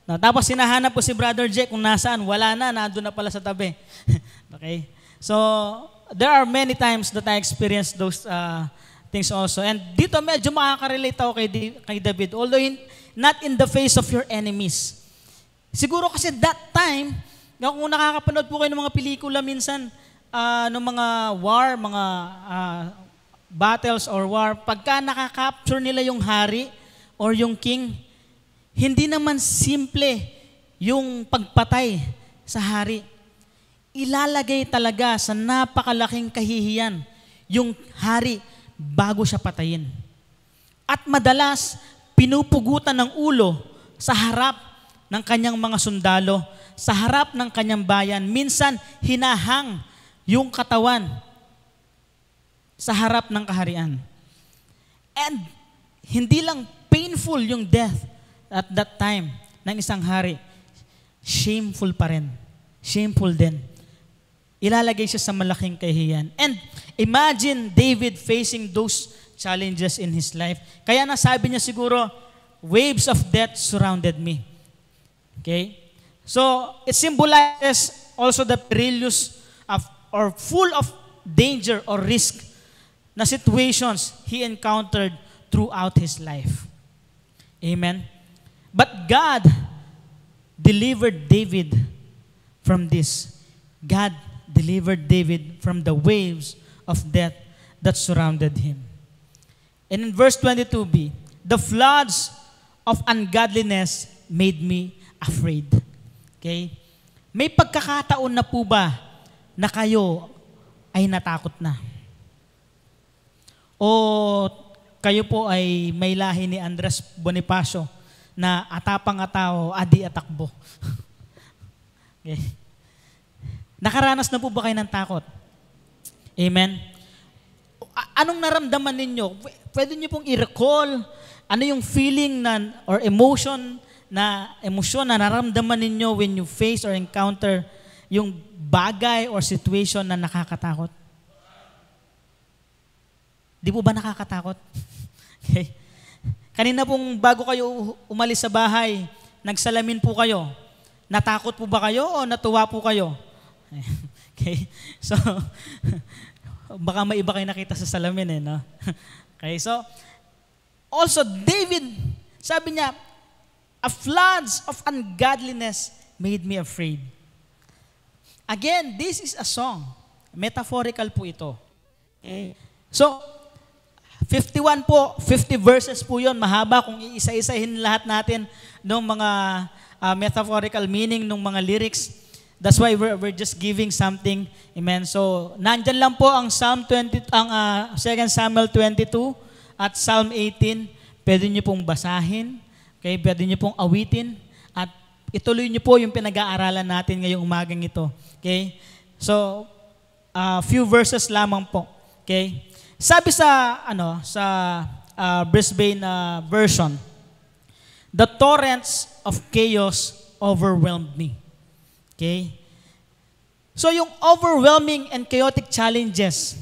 No, tapos, sinahanap po si Brother Je kung nasaan. Wala na, nandun na pala sa tabi. Okay? So, there are many times that I experienced those things also. And dito medyo makaka-relate ako kay David. Although not in the face of your enemies. Siguro kasi that time, kung nakakapanood po kayo ng mga pelikula minsan, ng mga war, mga battles or war, pagka nakaka-capture nila yung hari or yung king, hindi naman simple yung pagpatay sa hari. Ilalagay talaga sa napakalaking kahihiyan yung hari bago siya patayin. At madalas, pinupugutan ng ulo sa harap ng kanyang mga sundalo, sa harap ng kanyang bayan. Minsan, hinahang yung katawan sa harap ng kaharian. And hindi lang painful yung death at that time ng isang hari, shameful pa rin. Shameful din. Ilalagay siya sa malaking kahihiyan. And imagine David facing those challenges in his life. Kaya nasabi niya siguro, waves of death surrounded me. Okay? So, it symbolizes also the perilous or full of danger or risk na situations he encountered throughout his life. Amen? But God delivered David from this. God delivered David from the waves of death that surrounded him. And in verse 22b, the floods of ungodliness made me afraid. Okay? May pagkakataon na po ba na kayo ay natakot na? O kayo po ay may lahi ni Andres Bonifacio na atapang-atao, adi atakbo? Okay. Nakaranas na po ba kayo ng takot? Amen? Anong naramdaman ninyo? Pwede niyo pong i-recall ano yung feeling or emosyon na naramdaman ninyo when you face or encounter yung bagay or situation na nakakatakot? Di po ba nakakatakot? Okay. Kanina pong bago kayo umalis sa bahay, nagsalamin po kayo. Natakot po ba kayo o natuwa po kayo? Okay. So, baka may iba kayo nakita sa salamin no? Okay. So, also David, sabi niya, A floods of ungodliness made me afraid. Again, this is a song. Metaphorical po ito. So, 51 po, 50 verses po yon, mahaba kung iisa-isahin lahat natin ng mga metaphorical meaning ng mga lyrics. That's why we're just giving something. Amen. So, nandyan lang po ang 2 Samuel 22 at Psalm 18. Pwede niyo pong basahin. Okay, pwede niyo pong awitin at ituloy niyo po yung pinag-aaralan natin ngayong umagang ito. Okay? So, few verses lamang po. Okay? Sabi sa Brisbane version, the torrents of chaos overwhelmed me. Okay? So yung overwhelming and chaotic challenges,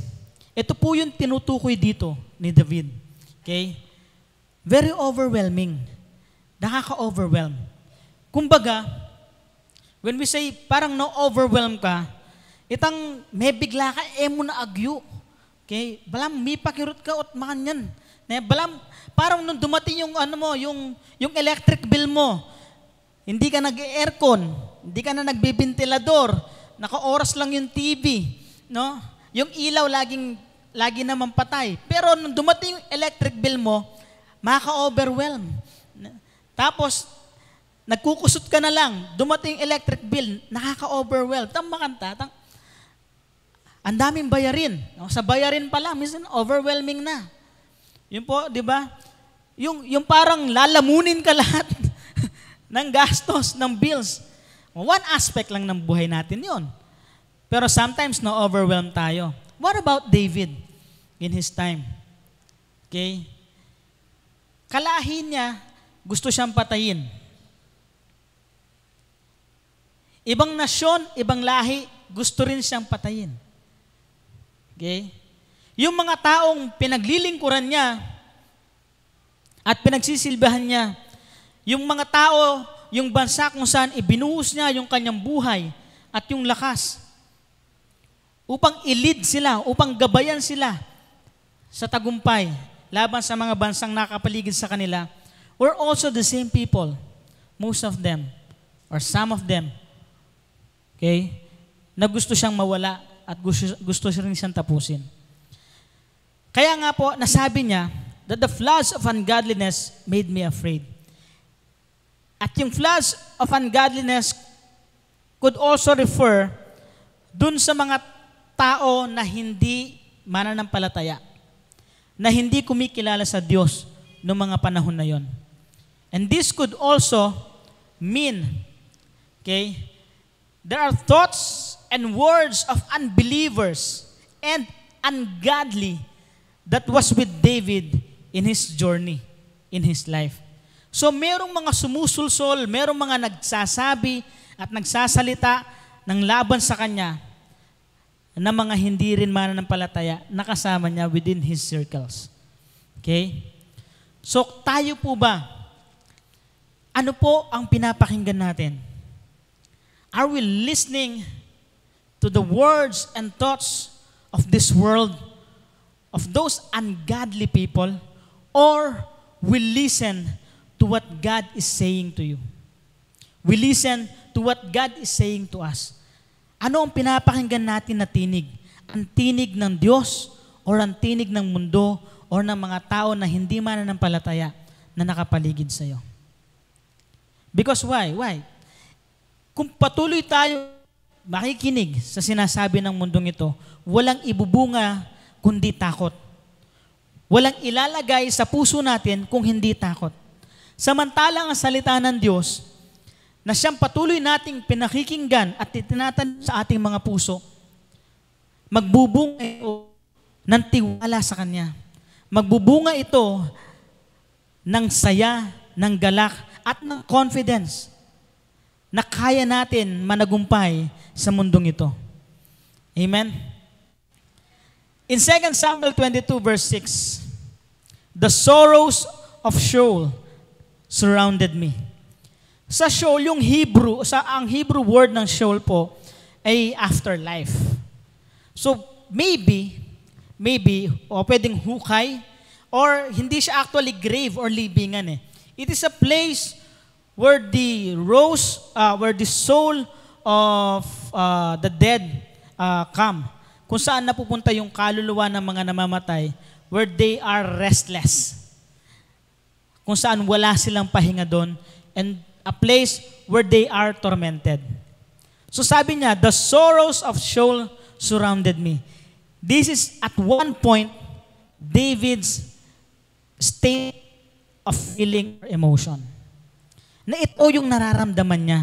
ito po yung tinutukoy dito ni David. Okay? Very overwhelming. Nakaka-overwhelm. Kumbaga, when we say parang na-overwhelm ka, itang may bigla ka, mo na agyo. Okay? Balam, may pakirot ka at makanyan. Balam, parang nung dumating yung yung electric bill mo, hindi ka nag-aircon, hindi ka na nagbibintilador, naka-oras lang yung TV, no? Yung ilaw lagi naman patay. Pero nung dumating yung electric bill mo, makaka-overwhelm. Tapos, nagkukusot ka na lang, dumating yung electric bill, nakaka-overwhelm. Tama kanta, ang daming bayarin. No? Sa bayarin pa lang, minsan overwhelming na. Yun po, di ba? Yung parang lalamunin ka lahat ng gastos, ng bills. One aspect lang ng buhay natin yon. Pero sometimes na-overwhelm tayo. What about David in his time? Okay? Kalahi niya, gusto siyang patayin. Ibang nasyon, ibang lahi, gusto rin siyang patayin. Okay? Yung mga taong pinaglilingkuran niya at pinagsisilbahan niya, yung mga tao, yung bansa kung saan ibinuhos niya yung kanyang buhay at yung lakas upang i-lead sila, upang gabayan sila sa tagumpay laban sa mga bansang nakapaligid sa kanila, were also the same people, most of them, or some of them, okay, na gusto siyang mawala at gusto rin siyang tapusin. Kaya nga po, nasabi niya that the floods of ungodliness made me afraid. At yung floods of ungodliness could also refer dun sa mga tao na hindi mananampalataya, na hindi kumikilala sa Diyos noong mga panahon na yon. And this could also mean, okay, there are thoughts and words of unbelievers and ungodly that was with David in his journey, in his life. So merong mga sumusulsol, merong mga nagsasabi at nagsasalita ng laban sa kanya na mga hindi rin mananampalataya na kasama niya within his circles. Okay? So tayo po ba, ano po ang pinapakinggan natin? Are we listening to the words and thoughts of this world, of those ungodly people, or we listen to what God is saying to you? We listen to what God is saying to us. Ano ang pinapakinggan natin na tinig? Ang tinig ng Diyos or ang tinig ng mundo or ng mga tao na hindi mananampalataya na nakapaligid sa iyo? Because why? Why? Kung patuloy tayo makikinig sa sinasabi ng mundong ito, walang ibubunga kundi takot. Walang ilalagay sa puso natin kung hindi takot. Samantalang ang salita ng Diyos na siyang patuloy nating pinakikinggan at itinatan sa ating mga puso, magbubunga ito ng tiwala sa Kanya. Magbubunga ito ng saya, ng galak, at ng confidence na kaya natin managumpay sa mundong ito. Amen? In 2 Samuel 22 verse 6, the sorrows of Sheol surrounded me. Sa Sheol, yung ang Hebrew word ng Sheol po ay afterlife. So maybe, o pwedeng hukay, or hindi siya actually grave or libingan eh. It is a place where the soul of the dead come. Kung saan napupunta yung kaluluwa ng mga namamatay, where they are restless. Kung saan wala silang pahinga doon, and a place where they are tormented. So sabi niya, the sorrows of Sheol surrounded me. This is at one point, David's state of feeling or emotion. Na ito yung nararamdaman niya.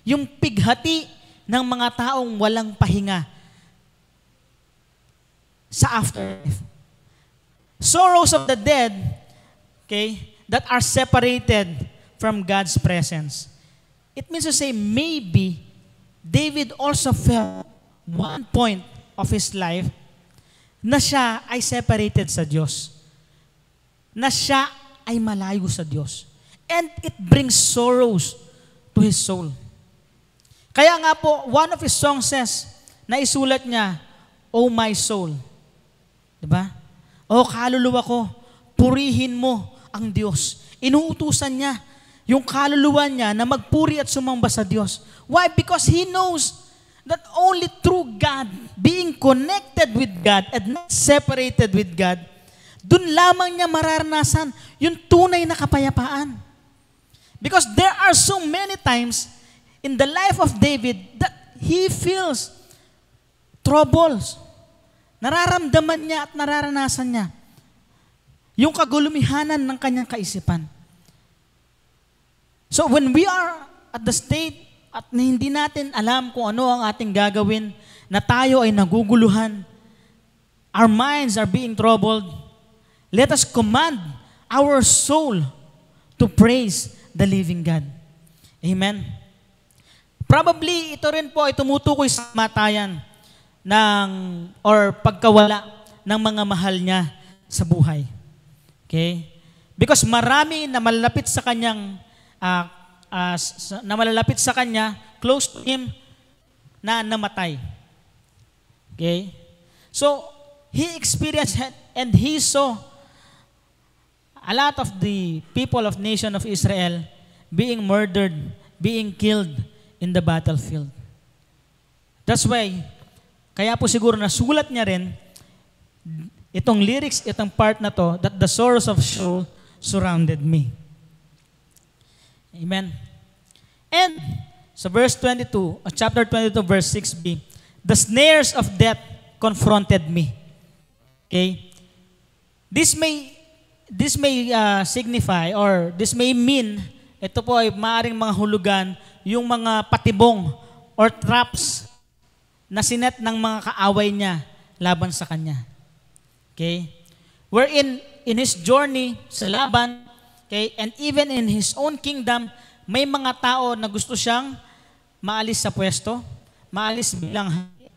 Yung pighati ng mga taong walang pahinga sa afterlife. Sorrows of the dead, okay, that are separated from God's presence. It means to say, maybe David also felt one point of his life na siya ay separated sa Diyos. Na siya ay malayo sa Diyos. And it brings sorrows to his soul. Kaya nga po, one of his songs says, na isulat niya, "O my soul." Diba? "O kaluluwa ko, purihin mo ang Diyos." Inuutusan niya yung kaluluwa niya na magpuri at sumamba sa Diyos. Why? Because he knows that only through God, being connected with God and not separated with God, dun lamang niya mararanasan yung tunay na kapayapaan. Because there are so many times in the life of David that he feels troubles. Nararamdaman niya at nararanasan niya yung kagulumihanan ng kanyang kaisipan. So when we are at the state at na hindi natin alam kung ano ang ating gagawin, na tayo ay naguguluhan, our minds are being troubled, let us command our soul to praise the living God. Amen? Probably ito rin po ay tumutukoy sa kamatayan or pagkawala ng mga mahal niya sa buhay. Okay? Because marami na malalapit sa kanyang close to him, na namatay. Okay? So, he experienced and he saw a lot of the people of nation of Israel being murdered, being killed in the battlefield. That's why, kaya po siguro nasulat niya rin itong lyrics, itong part na to, that the sorrows of Sheol surrounded me. Amen. And sa verse 22, chapter 22, verse 6b, the snares of death confronted me. Okay? This may signify or this may mean, ito po ay maaaring mga hulugan, yung mga patibong or traps na sinet ng mga kaaway niya laban sa kanya. Okay? Wherein in his journey sa laban, okay, and even in his own kingdom, may mga tao na gusto siyang maalis sa pwesto, maalis bilang hari.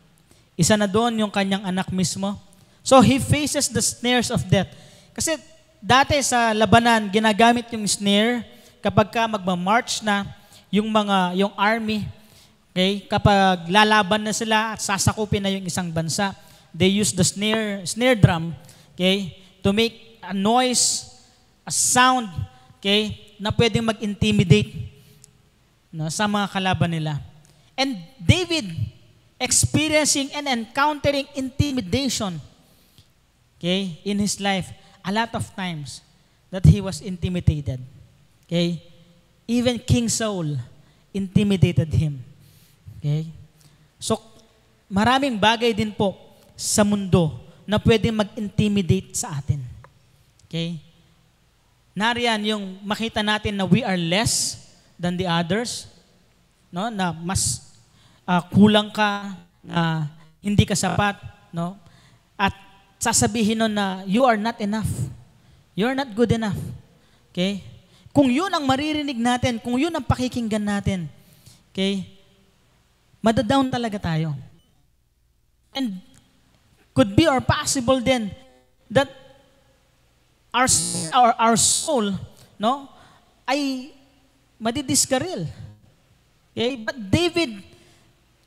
Isa na doon yung kanyang anak mismo. So he faces the snares of death. Kasi dati sa labanan, ginagamit yung snare kapag ka magmamarch na yung army, okay, kapag lalaban na sila at sasakupin na yung isang bansa, they use the snare drum, okay, to make a noise, a sound, okay, na pwedeng mag-intimidate, no, sa mga kalaban nila. And David experiencing and encountering intimidation, okay, in his life, a lot of times that he was intimidated. Okay? Even King Saul intimidated him. Okay? So, maraming bagay din po sa mundo na pwedeng mag-intimidate sa atin. Okay? Nariyan yung makita natin na we are less than the others, no? Na mas kulang ka, na hindi ka sapat, no? At sasabihin nun na you are not enough. You are not good enough. Okay? Kung yun ang maririnig natin, kung yun ang pakikinggan natin, okay, madadown talaga tayo. And could be or possible then that our soul, no, ay madidiskaril. Okay? But David,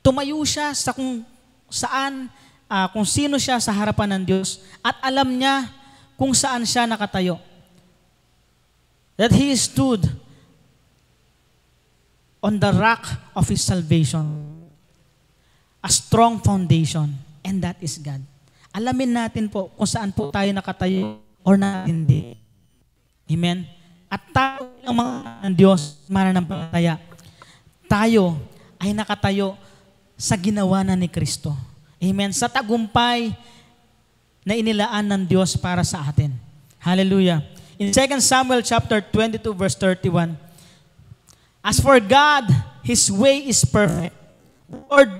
tumayo siya sa kung saan, kung sino siya sa harapan ng Diyos at alam niya kung saan siya nakatayo. That he stood on the rock of His salvation, a strong foundation, and that is God. Alamin natin po kung saan po tayo nakatayo or na hindi. Amen? At tayo ang mga ng Diyos, mananampalataya, tayo ay nakatayo sa ginawa na ni Kristo. Amen? Sa tagumpay na inilaan ng Diyos para sa atin. Hallelujah. In 2 Samuel chapter 22 verse 31, as for God, His way is perfect. The word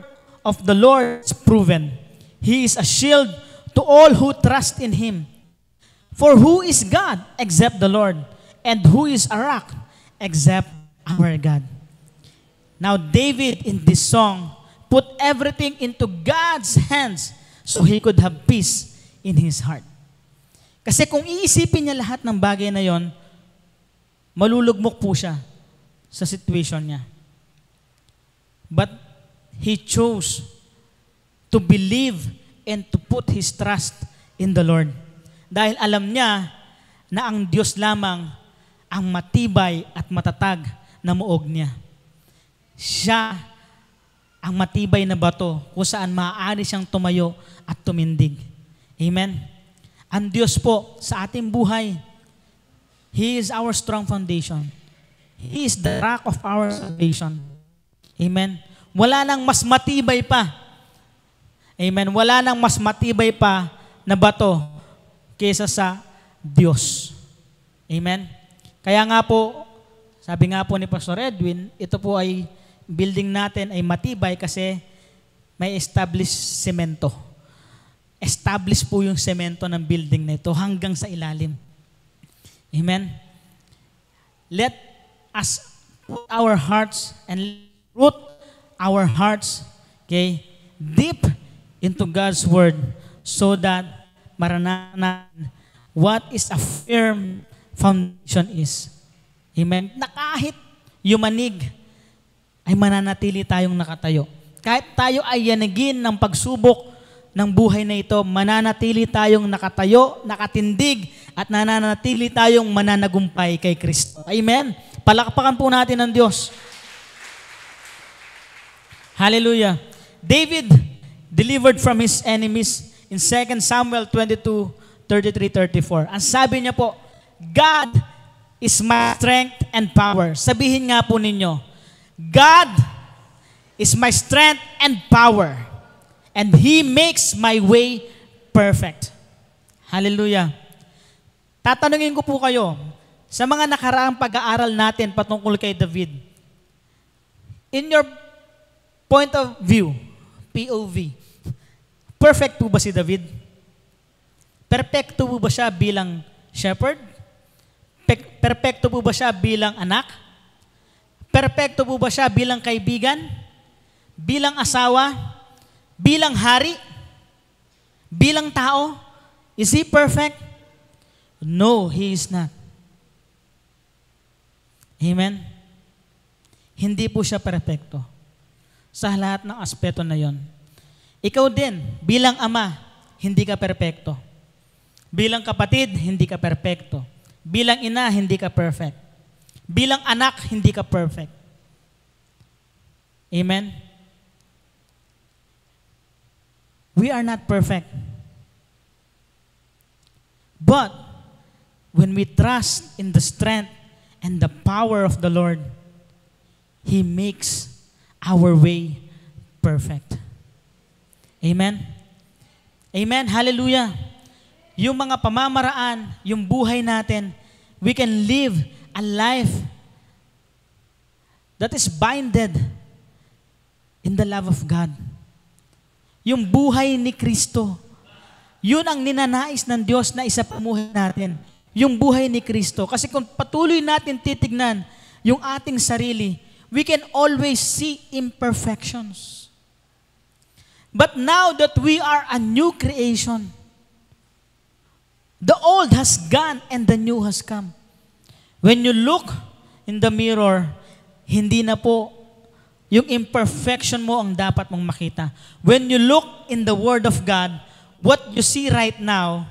of the Lord is proven. He is a shield to all who trust in Him. For who is God except the Lord? And who is a rock except our God? Now David in this song put everything into God's hands so he could have peace in his heart. Kasi kung iisipin niya lahat ng bagay na yon, malulugmok po siya sa situation niya. But he chose to believe and to put his trust in the Lord. Dahil alam niya na ang Diyos lamang ang matibay at matatag na muog niya. Siya ang matibay na bato kung saan maaari siyang tumayo at tumindig. Amen? Ang Diyos po sa ating buhay, He is our strong foundation. He is the rock of our salvation. Amen? Wala nang mas matibay pa. Amen? Wala nang mas matibay pa na bato kaysa sa Diyos. Amen? Kaya nga po, sabi nga po ni Pastor Edwin, ito po ay building natin ay matibay kasi may established semento. Established po yung semento ng building na ito hanggang sa ilalim. Amen? Let us put our hearts and root our hearts, okay, deep into God's Word so that maranasan what is a firm foundation is. Amen? Na kahit yumanig, ay mananatili tayong nakatayo. Kahit tayo ay yanigin ng pagsubok ng buhay na ito, mananatili tayong nakatayo, nakatindig, at nananatili tayong mananagumpay kay Kristo. Amen? Palakpakan po natin ang Diyos. Hallelujah. David delivered from his enemies in 2 Samuel 22, 33-34. Ang sabi niya po, God is my strength and power. Sabihin nga po ninyo, God is my strength and power, and He makes my way perfect. Hallelujah. Tatanungin ko po kayo, sa mga nakaraang pag-aaral natin patungkol kay David, in your point of view, POV, perfect po ba si David? Perfecto po ba siya bilang shepherd? Perfecto po ba siya bilang anak? Perfecto po ba siya bilang kaibigan? Bilang asawa? Bilang hari? Bilang tao? Is he perfect? No, he is not. Amen? Hindi po siya perfecto sa lahat ng aspeto na yon. Ikaw din, bilang ama, hindi ka perfecto. Bilang kapatid, hindi ka perfecto. Bilang ina, hindi ka perfect. Bilang anak, hindi ka perfect. Amen? We are not perfect. But, when we trust in the strength and the power of the Lord, He makes our way perfect. Amen? Amen? Hallelujah. Yung mga pamamaraan, yung buhay natin, we can live a life that is binded in the love of God. Yung buhay ni Kristo, yun ang ninanais ng Diyos na isapamuhay natin. Yung buhay ni Kristo. Kasi kung patuloy natin titignan yung ating sarili, we can always see imperfections. But now that we are a new creation, the old has gone and the new has come. When you look in the mirror, hindi na po yung imperfection mo ang dapat mong makita. When you look in the Word of God, what you see right now,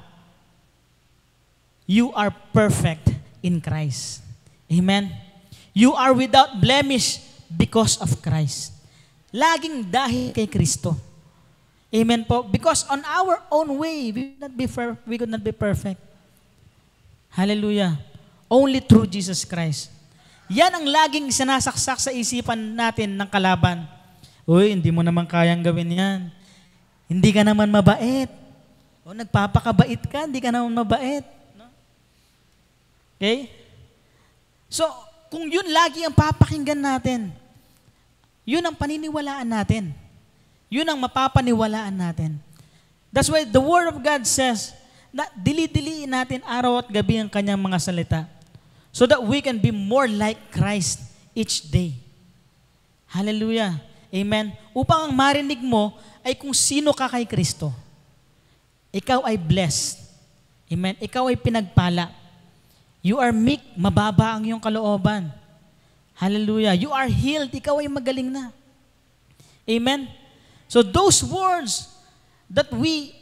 you are perfect in Christ. Amen? You are without blemish because of Christ. Laging dahil kay Kristo. Amen po. Because on our own way, we could not be perfect. Hallelujah. Only through Jesus Christ. Yan ang laging sinasaksak sa isipan natin ng kalaban. Uy, hindi mo naman kayang gawin yan. Hindi ka naman mabait. O nagpapakabait ka, hindi ka naman mabait. No? Okay? So, kung yun lagi ang papakinggan natin, yun ang paniniwalaan natin. Yun ang mapapaniwalaan natin. That's why the Word of God says na dili-diliin natin araw at gabi ang kanyang mga salita so that we can be more like Christ each day. Hallelujah. Amen. Upang ang marinig mo ay kung sino ka kay Kristo. Ikaw ay blessed. Amen. Ikaw ay pinagpala. You are meek, mababa ang iyong kalooban. Hallelujah. You are healed, ikaw ay magaling na. Amen. So those words that we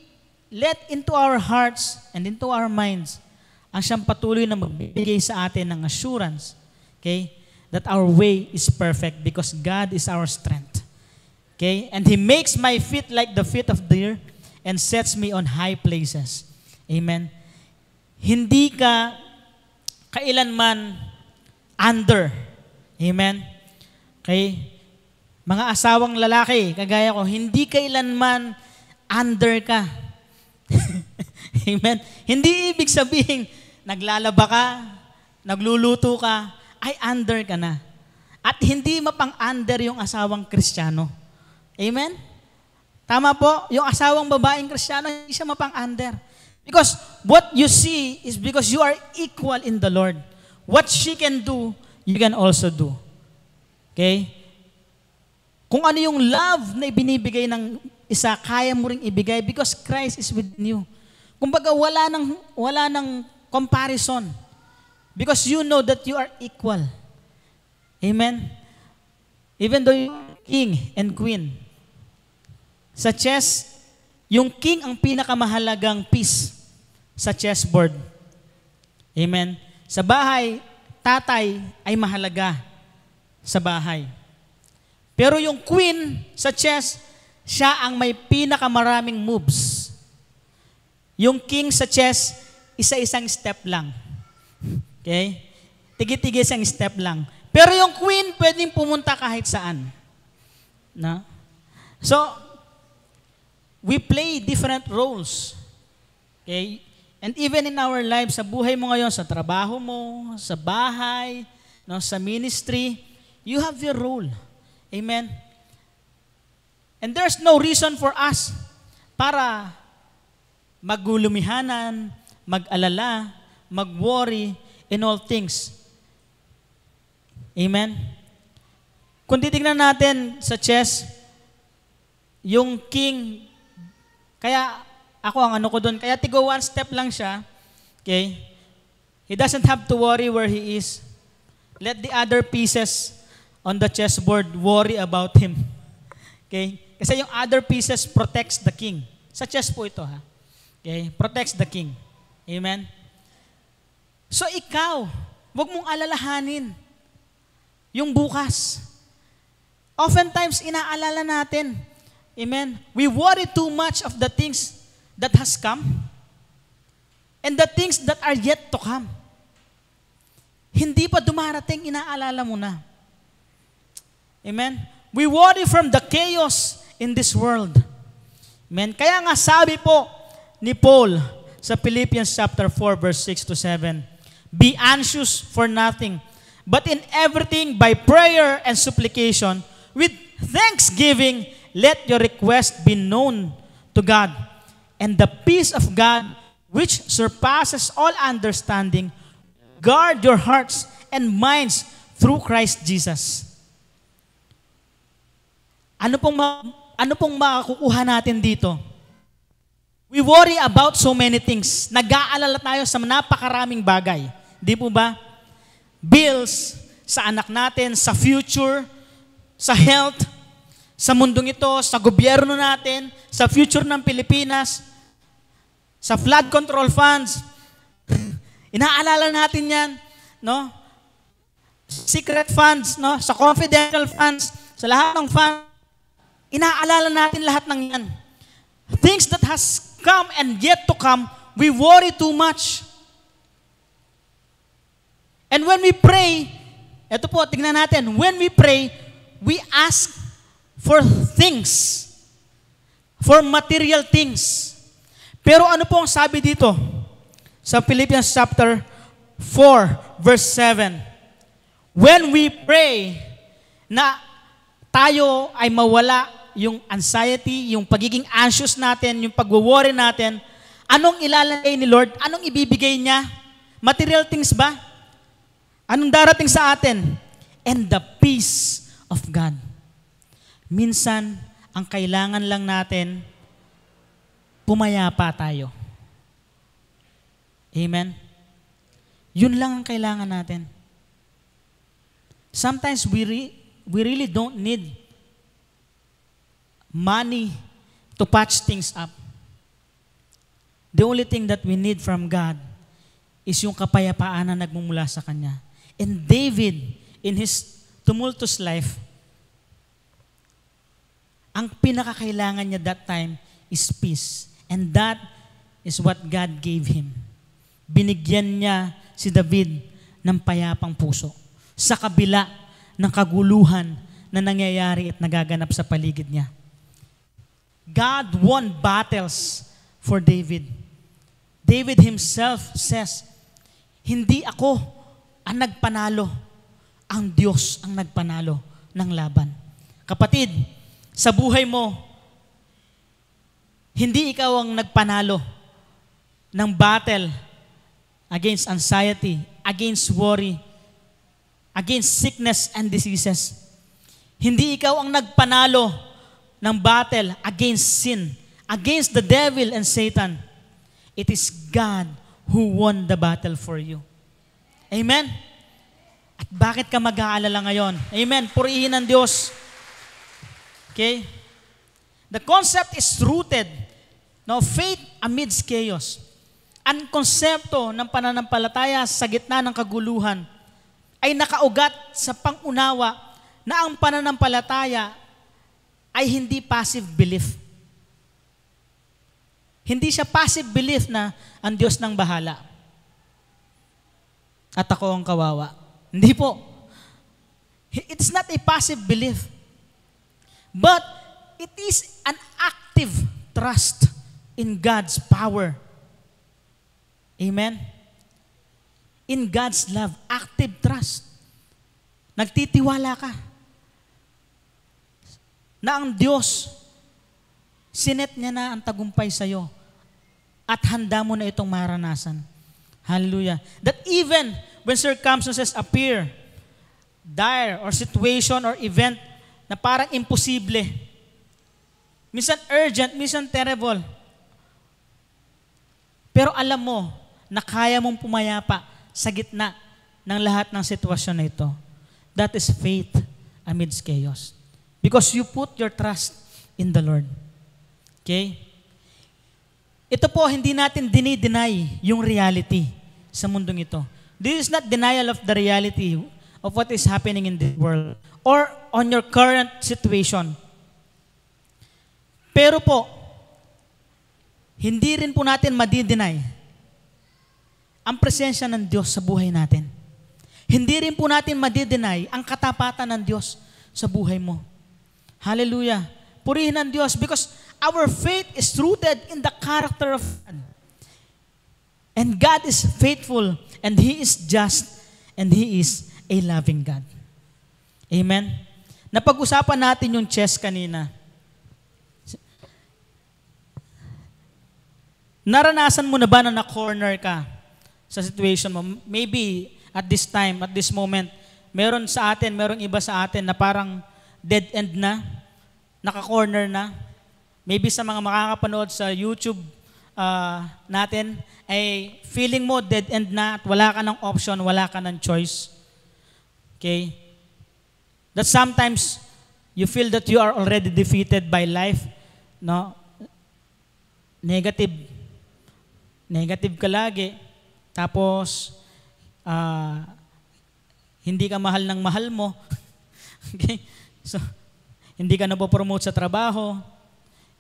let into our hearts and into our minds, ang siyang patuloy na magbibigay sa atin ng assurance, okay, that our way is perfect because God is our strength. Okay? And He makes my feet like the feet of deer and sets me on high places. Amen. Hindi ka kailanman under. Amen. Okay? Mga asawang lalaki, kagaya ko, hindi kailanman under ka. Amen. Hindi ibig sabihin, naglalaba ka, nagluluto ka, ay under ka na. At hindi mapang-under yung asawang Kristiyano. Amen? Tama po, yung asawang babaeng Kristiyano, hindi siya mapang-under. Because what you see is because you are equal in the Lord. What she can do, you can also do. Okay? Kung ano yung love na ibinibigay ng isa, kaya mo ring ibigay because Christ is within you. Kumbaga wala nang comparison. Because you know that you are equal. Amen? Even though you're king and queen. Sa chess, yung king ang pinakamahalagang piece sa chessboard. Amen? Sa bahay, tatay ay mahalaga sa bahay. Pero yung queen sa chess, siya ang may pinakamaraming moves. Yung king sa chess, isa-isang step lang. Okay? Tigi-tigi isang step lang. Pero yung queen, pwedeng pumunta kahit saan. No? So, we play different roles. Okay? And even in our lives, sa buhay mo ngayon, sa trabaho mo, sa bahay, no, sa ministry, you have your role. Amen? And there's no reason for us para magulumihanan, mag-alala, mag-worry in all things. Amen? Kung titignan natin sa chess, yung king, kaya ako ang ano ko doon, kaya tigo one step lang siya, okay? He doesn't have to worry where he is. Let the other pieces on the chessboard worry about him. Okay? Kasi yung other pieces protects the king. Sa chess po ito, ha? Okay? Protects the king. Amen? So ikaw, wag mong alalahanin yung bukas. Oftentimes, inaalala natin. Amen? We worry too much of the things that has come and the things that are yet to come. Hindi pa dumarating, inaalala mo na. Amen? We worry from the chaos in this world. Amen? Kaya nga sabi po ni Paul sa Philippians chapter 4 verse 6 to 7, be anxious for nothing, but in everything by prayer and supplication, with thanksgiving, let your request be known to God. And the peace of God, which surpasses all understanding, guard your hearts and minds through Christ Jesus. Ano pong makukuha natin dito? We worry about so many things. Nag-aalala tayo sa napakaraming bagay. Di po ba? Bills, sa anak natin, sa future, sa health, sa mundong ito, sa gobyerno natin, sa future ng Pilipinas, sa flood control funds. Inaalala natin yan, no? secret funds, no? Sa confidential funds, sa lahat ng funds, inaalala natin lahat ng yan. Things that has come and yet to come, we worry too much. And when we pray, eto po, tingnan natin, when we pray, we ask for things, for material things. Pero ano po ang sabi dito? Sa Philippians chapter 4, verse 7. When we pray na tayo ay mawala yung anxiety, yung pagiging anxious natin, yung pagwo-worry natin, anong ilalagay ni Lord? Anong ibibigay niya? Material things ba? Anong darating sa atin? And the peace of God. Minsan, ang kailangan lang natin, pumayapa tayo. Amen? Yun lang ang kailangan natin. Sometimes we really don't need money to patch things up. The only thing that we need from God is yung kapayapaan na nagmumula sa Kanya. And David, in his tumultuous life, ang pinakakailangan niya that time is peace. And that is what God gave him. Binigyan niya si David ng payapang puso sa kabila ng kaguluhan na nangyayari at nagaganap sa paligid niya. God won battles for David. David himself says, hindi ako ang nagpanalo, ang Diyos ang nagpanalo ng laban. Kapatid, sa buhay mo, hindi ikaw ang nagpanalo ng battle against anxiety, against worry, against sickness and diseases. Hindi ikaw ang nagpanalo ng battle against sin, against the devil and Satan. It is God who won the battle for you. Amen? At bakit ka mag-aalala ngayon? Amen? Purihin ang Diyos. Okay? The concept is rooted, no, faith amidst chaos. Ang konsepto ng pananampalataya sa gitna ng kaguluhan ay nakaugat sa pangunawa na ang pananampalataya ay hindi passive belief. Hindi siya passive belief na ang Diyos nang bahala at ako ang kawawa. Hindi po. It's not a passive belief. But it is an active trust in God's power. Amen? In God's love, active trust. Nagtitiwala ka na ang Diyos, sinet niya na ang tagumpay sa'yo at handa mo na itong maranasan. Hallelujah. That even when circumstances appear dire or situation or event na parang imposible, minsan urgent, minsan terrible, pero alam mo na kaya mong pumayapa sa gitna ng lahat ng sitwasyon na ito. That is faith amidst chaos. Because you put your trust in the Lord. Okay? Ito po, hindi natin dinideny yung reality sa mundong ito. This is not denial of the reality of what is happening in this world or on your current situation. Pero po, hindi rin po natin madideny ang presensya ng Diyos sa buhay natin. Hindi rin po natin madideny ang katapatan ng Diyos sa buhay mo. Hallelujah. Purihin ang Diyos because our faith is rooted in the character of God. And God is faithful and He is just and He is a loving God. Amen? Napag-usapan natin yung chess kanina. Naranasan mo na ba na na-corner ka sa situation mo? Maybe at this time, at this moment, meron sa atin, merong iba sa atin na parang dead end na, naka-corner na. Maybe sa mga makakapanood sa YouTube natin, ay feeling mo dead end na at wala ka ng option, wala ka ng choice. Okay? That sometimes you feel that you are already defeated by life. No? Negative ka lagi. Tapos, hindi ka mahal ng mahal mo. Okay? So, hindi ka napopromote sa trabaho.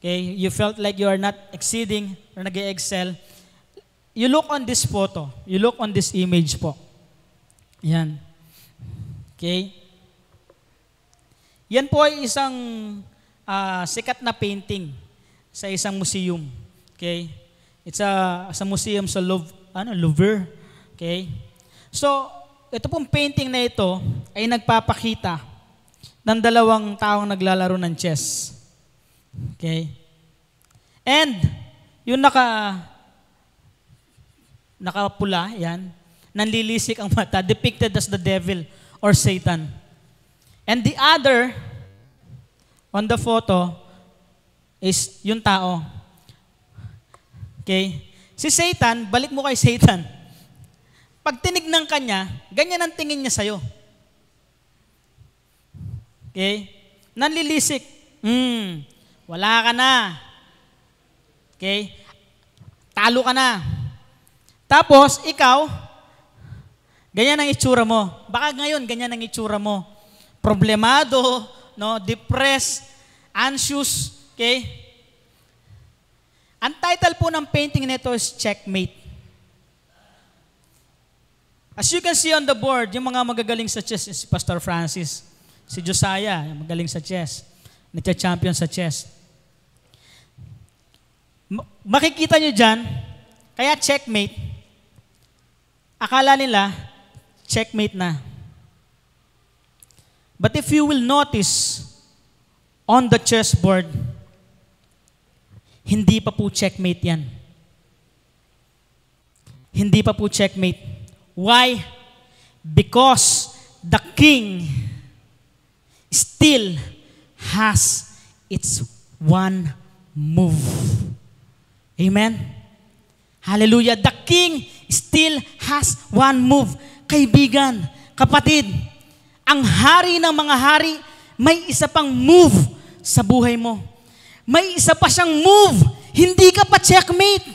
Okay? You felt like you are not exceeding or nag-excel. You look on this photo. You look on this image po. Yan. Okay? Yan po ay isang sikat na painting sa isang museum. Okay? It's sa museum sa Louvre. Okay? So, ito pong painting na ito ay nagpapakita ng dalawang taong naglalaro ng chess. Okay? And, yung nakapula, yan, nanlilisik ang mata, depicted as the devil or Satan. And the other, on the photo, is yung tao. Okay? Si Satan, balik mo kay Satan. Pag tinignan ka niya, ganyan ang tingin niya sa'yo. Okay? Nanlilisik. Wala ka na. Okay? Talo ka na. Tapos, ikaw, ganyan ang itsura mo. Baka ngayon, ganyan ang itsura mo. Problemado, no? Depressed, anxious. Okay? Ang title po ng painting nito is Checkmate. As you can see on the board, yung mga magagaling sa chess is Pastor Francis. Si Josiah, magaling sa chess. Nagcha-champion sa chess. Makikita nyo dyan, kaya checkmate, akala nila, checkmate na. But if you will notice, on the chessboard, hindi pa po checkmate yan. Hindi pa po checkmate. Why? Because the king still has its one move. Amen? Hallelujah. The king still has one move. Kaibigan, kapatid, ang hari ng mga hari, may isa pang move sa buhay mo. May isa pa siyang move. Hindi ka pa checkmate.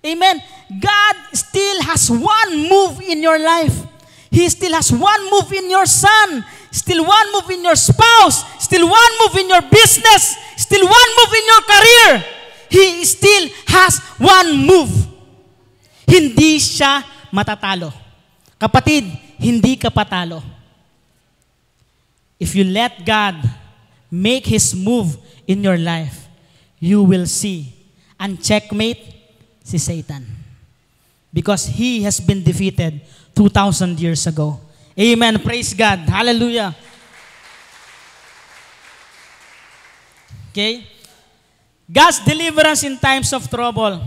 Amen? God still has one move in your life. He still has one move in your son. Still one move in your spouse. Still one move in your business. Still one move in your career. He still has one move. Hindi siya matatalo. Kapatid, hindi ka patalo. If you let God make His move in your life, you will see and checkmate si Satan. Because he has been defeated 2,000 years ago. Amen. Praise God. Hallelujah. Okay? God's deliverance in times of trouble.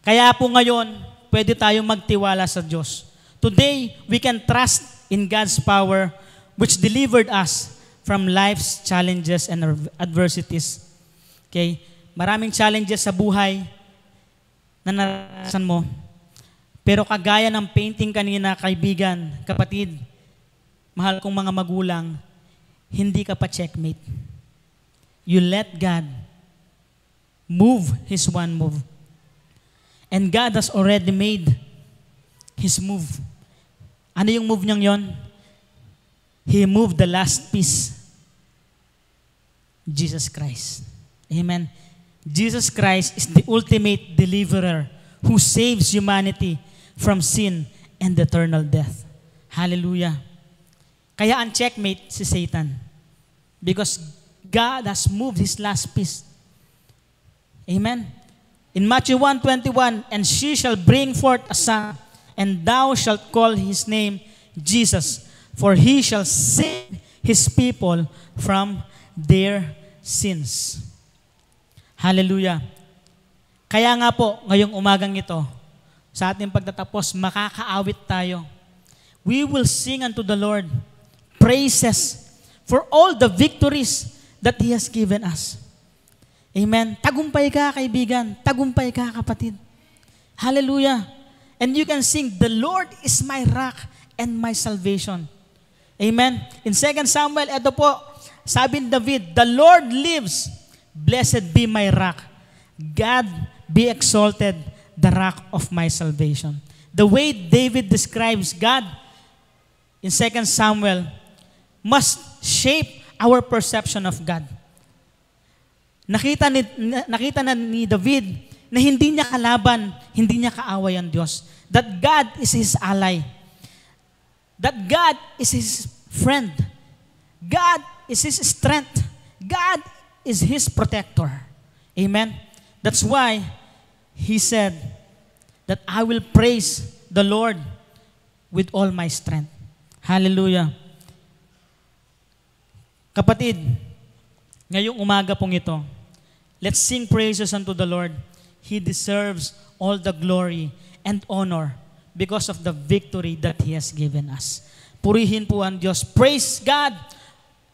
Kaya po ngayon, pwede tayong magtiwala sa Diyos. Today, we can trust in God's power which delivered us from life's challenges and adversities. Okay? Maraming challenges sa buhay na naranasan mo. Pero kagaya ng painting kanina, kaibigan, kapatid, mahal kong mga magulang, hindi ka pa checkmate. You let God move His one move. And God has already made His move. Ano yung move niyang yon? He moved the last piece. Jesus Christ. Amen. Jesus Christ is the ultimate deliverer who saves humanity from sin and eternal death. Hallelujah. Kaya ang checkmate si Satan. Because God has moved His last piece. Amen. In Matthew 1:21, and she shall bring forth a son, and thou shalt call his name Jesus, for he shall save his people from their sins. Hallelujah. Kaya nga po, ngayong umagang ito, sa ating pagtatapos, makakaawit tayo. We will sing unto the Lord praises for all the victories that He has given us. Amen. Tagumpay ka, kaibigan. Tagumpay ka, kapatid. Hallelujah. And you can sing, the Lord is my rock and my salvation. Amen. In 2 Samuel, ito po, sabi ni David, the Lord lives, blessed be my rock. God be exalted, the rock of my salvation. The way David describes God, in 2 Samuel must shape our perception of God. Nakita na ni David na hindi niya kalaban, hindi niya kaaway ang Diyos. That God is his ally. That God is his friend. God is his strength. God is his protector. Amen? That's why he said that I will praise the Lord with all my strength. Hallelujah. Kapatid, ngayong umaga pong ito, let's sing praises unto the Lord. He deserves all the glory and honor because of the victory that He has given us. Purihin po ang Diyos. Praise God.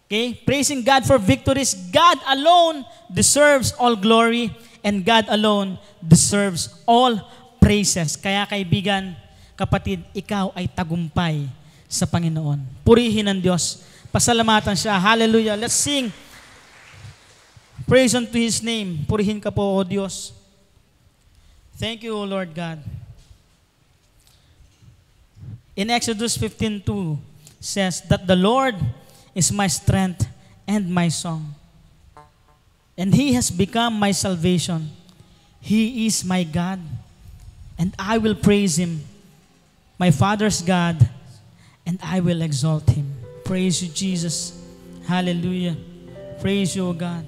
Okay? Praising God for victories. God alone deserves all glory and God alone deserves all praises. Kaya kaibigan, kapatid, ikaw ay tagumpay sa Panginoon. Purihin ang Diyos. Pasalamatan siya. Hallelujah. Let's sing. Praise unto His name. Purihin ka po, O Diyos. Thank you, O Lord God. In Exodus 15:2 says that the Lord is my strength and my song. And He has become my salvation. He is my God. And I will praise Him, my Father's God, and I will exalt Him. Praise you, Jesus. Hallelujah. Praise you, O God.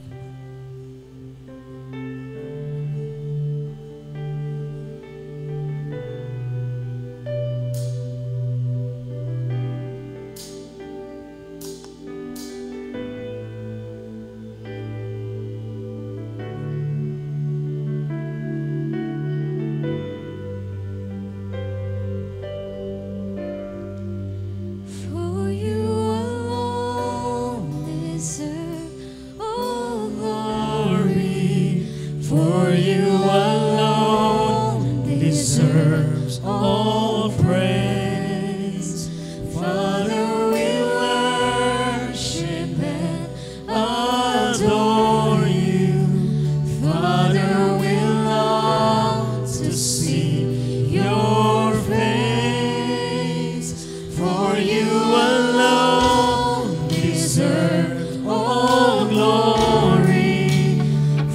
For you alone deserve all glory. For you alone deserves all praise. Father, we worship and adore you. Father, we long to see your face. For you alone deserve all glory.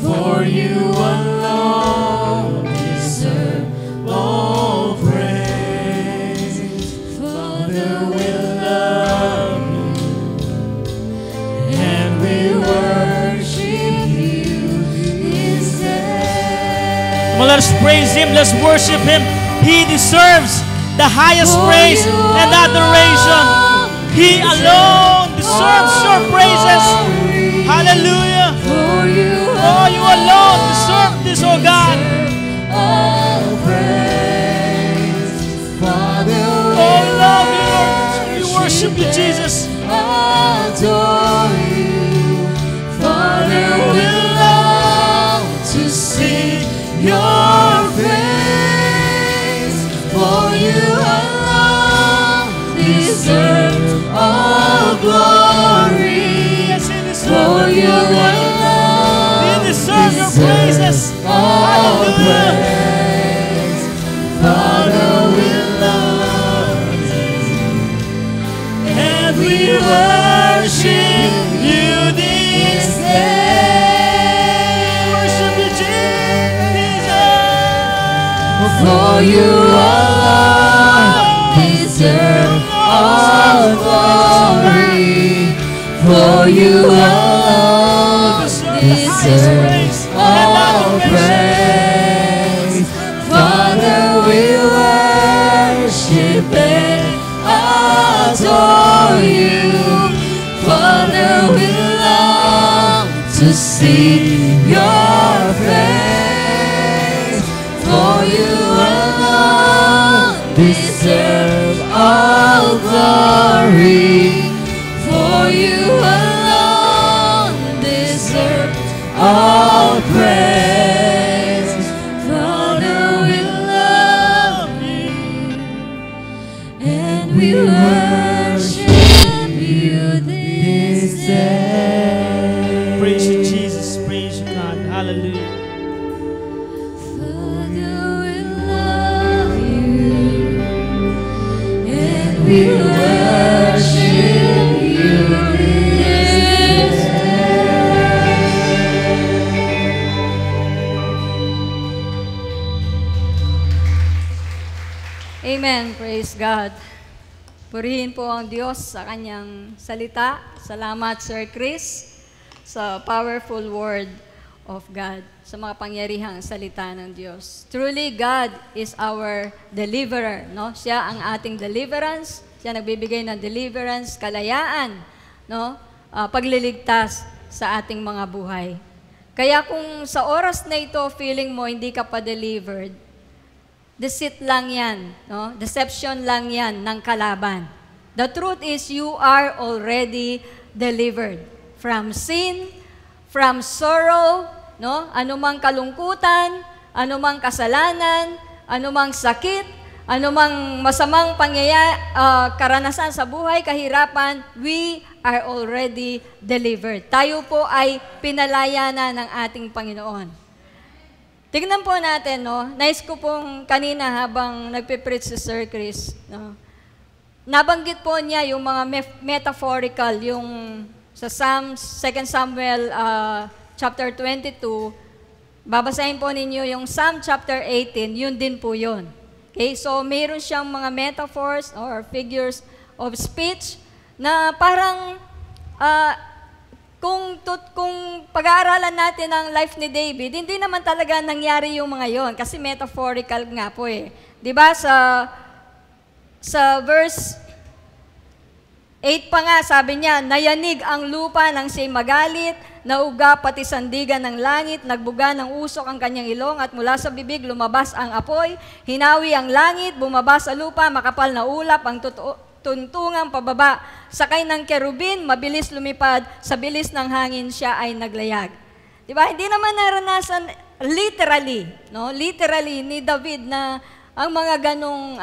For you alone deserve all praise. Father, we love you and we worship you this day. Come on, let's praise Him. Let's worship Him. He deserves the highest praise and adoration. He alone deserves your praises. Hallelujah. For you Oh, you alone deserve this, oh God. all praise. Father, Oh, we love you, Lord. We worship you, Jesus. adore you. Father, we long to see your face. For you alone deserve all glory. Yes, He deserves For you your glory. alone He deserves your praises. all Hallelujah. praise. Father, we love you and we worship you this day. Worship you, Jesus. For you alone deserve all glory. For you alone deserve all praise. Father, we worship and adore you. Father, we long to see your face. For you alone deserve all glory. For you alone deserve all praise. Father, we love you and we worship you this day. Praise you, Jesus. Praise you, God. Hallelujah. Father, we love you and we worship Amen. Praise God. Purihin po ang Diyos sa kanyang salita. Salamat, Sir Chris, sa powerful word of God, sa mga pangyarihang salita ng Diyos. Truly, God is our deliverer. No? Siya ang ating deliverance. Siya nagbibigay ng deliverance, kalayaan, no? Pagliligtas sa ating mga buhay. Kaya kung sa oras na ito, feeling mo hindi ka pa delivered, deceit lang yan, no? Deception lang yan ng kalaban. The truth is you are already delivered from sin, from sorrow, no? Anumang kalungkutan, anumang kasalanan, anumang sakit, anumang masamang karanasan sa buhay, kahirapan, we are already delivered. Tayo po ay pinalaya na ng ating Panginoon. Tignan po natin, no? Nais ko pong kanina habang nagpipreach si Sir Chris, no? Nabanggit po niya yung mga metaphorical, yung sa 2 Samuel chapter 22, babasahin po ninyo yung Psalm chapter 18, yun din po yun. Okay, so mayroon siyang mga metaphors or figures of speech na parang kung pag-aaralan natin ang life ni David, hindi naman talaga nangyari yung mga yon kasi metaphorical nga po eh. 'Di ba sa verse 8 pa nga, sabi niya, nayanig ang lupa nang siya'y magalit, nauga pati sandigan ng langit, nagbuga ng usok ang kanyang ilong, at mula sa bibig lumabas ang apoy, hinawi ang langit, bumaba sa lupa, makapal na ulap, ang tuntungang pababa. Sakay ng kerubin, mabilis lumipad, sa bilis ng hangin siya ay naglayag. Diba? Hindi naman naranasan literally, no? Literally ni David na ang mga ganong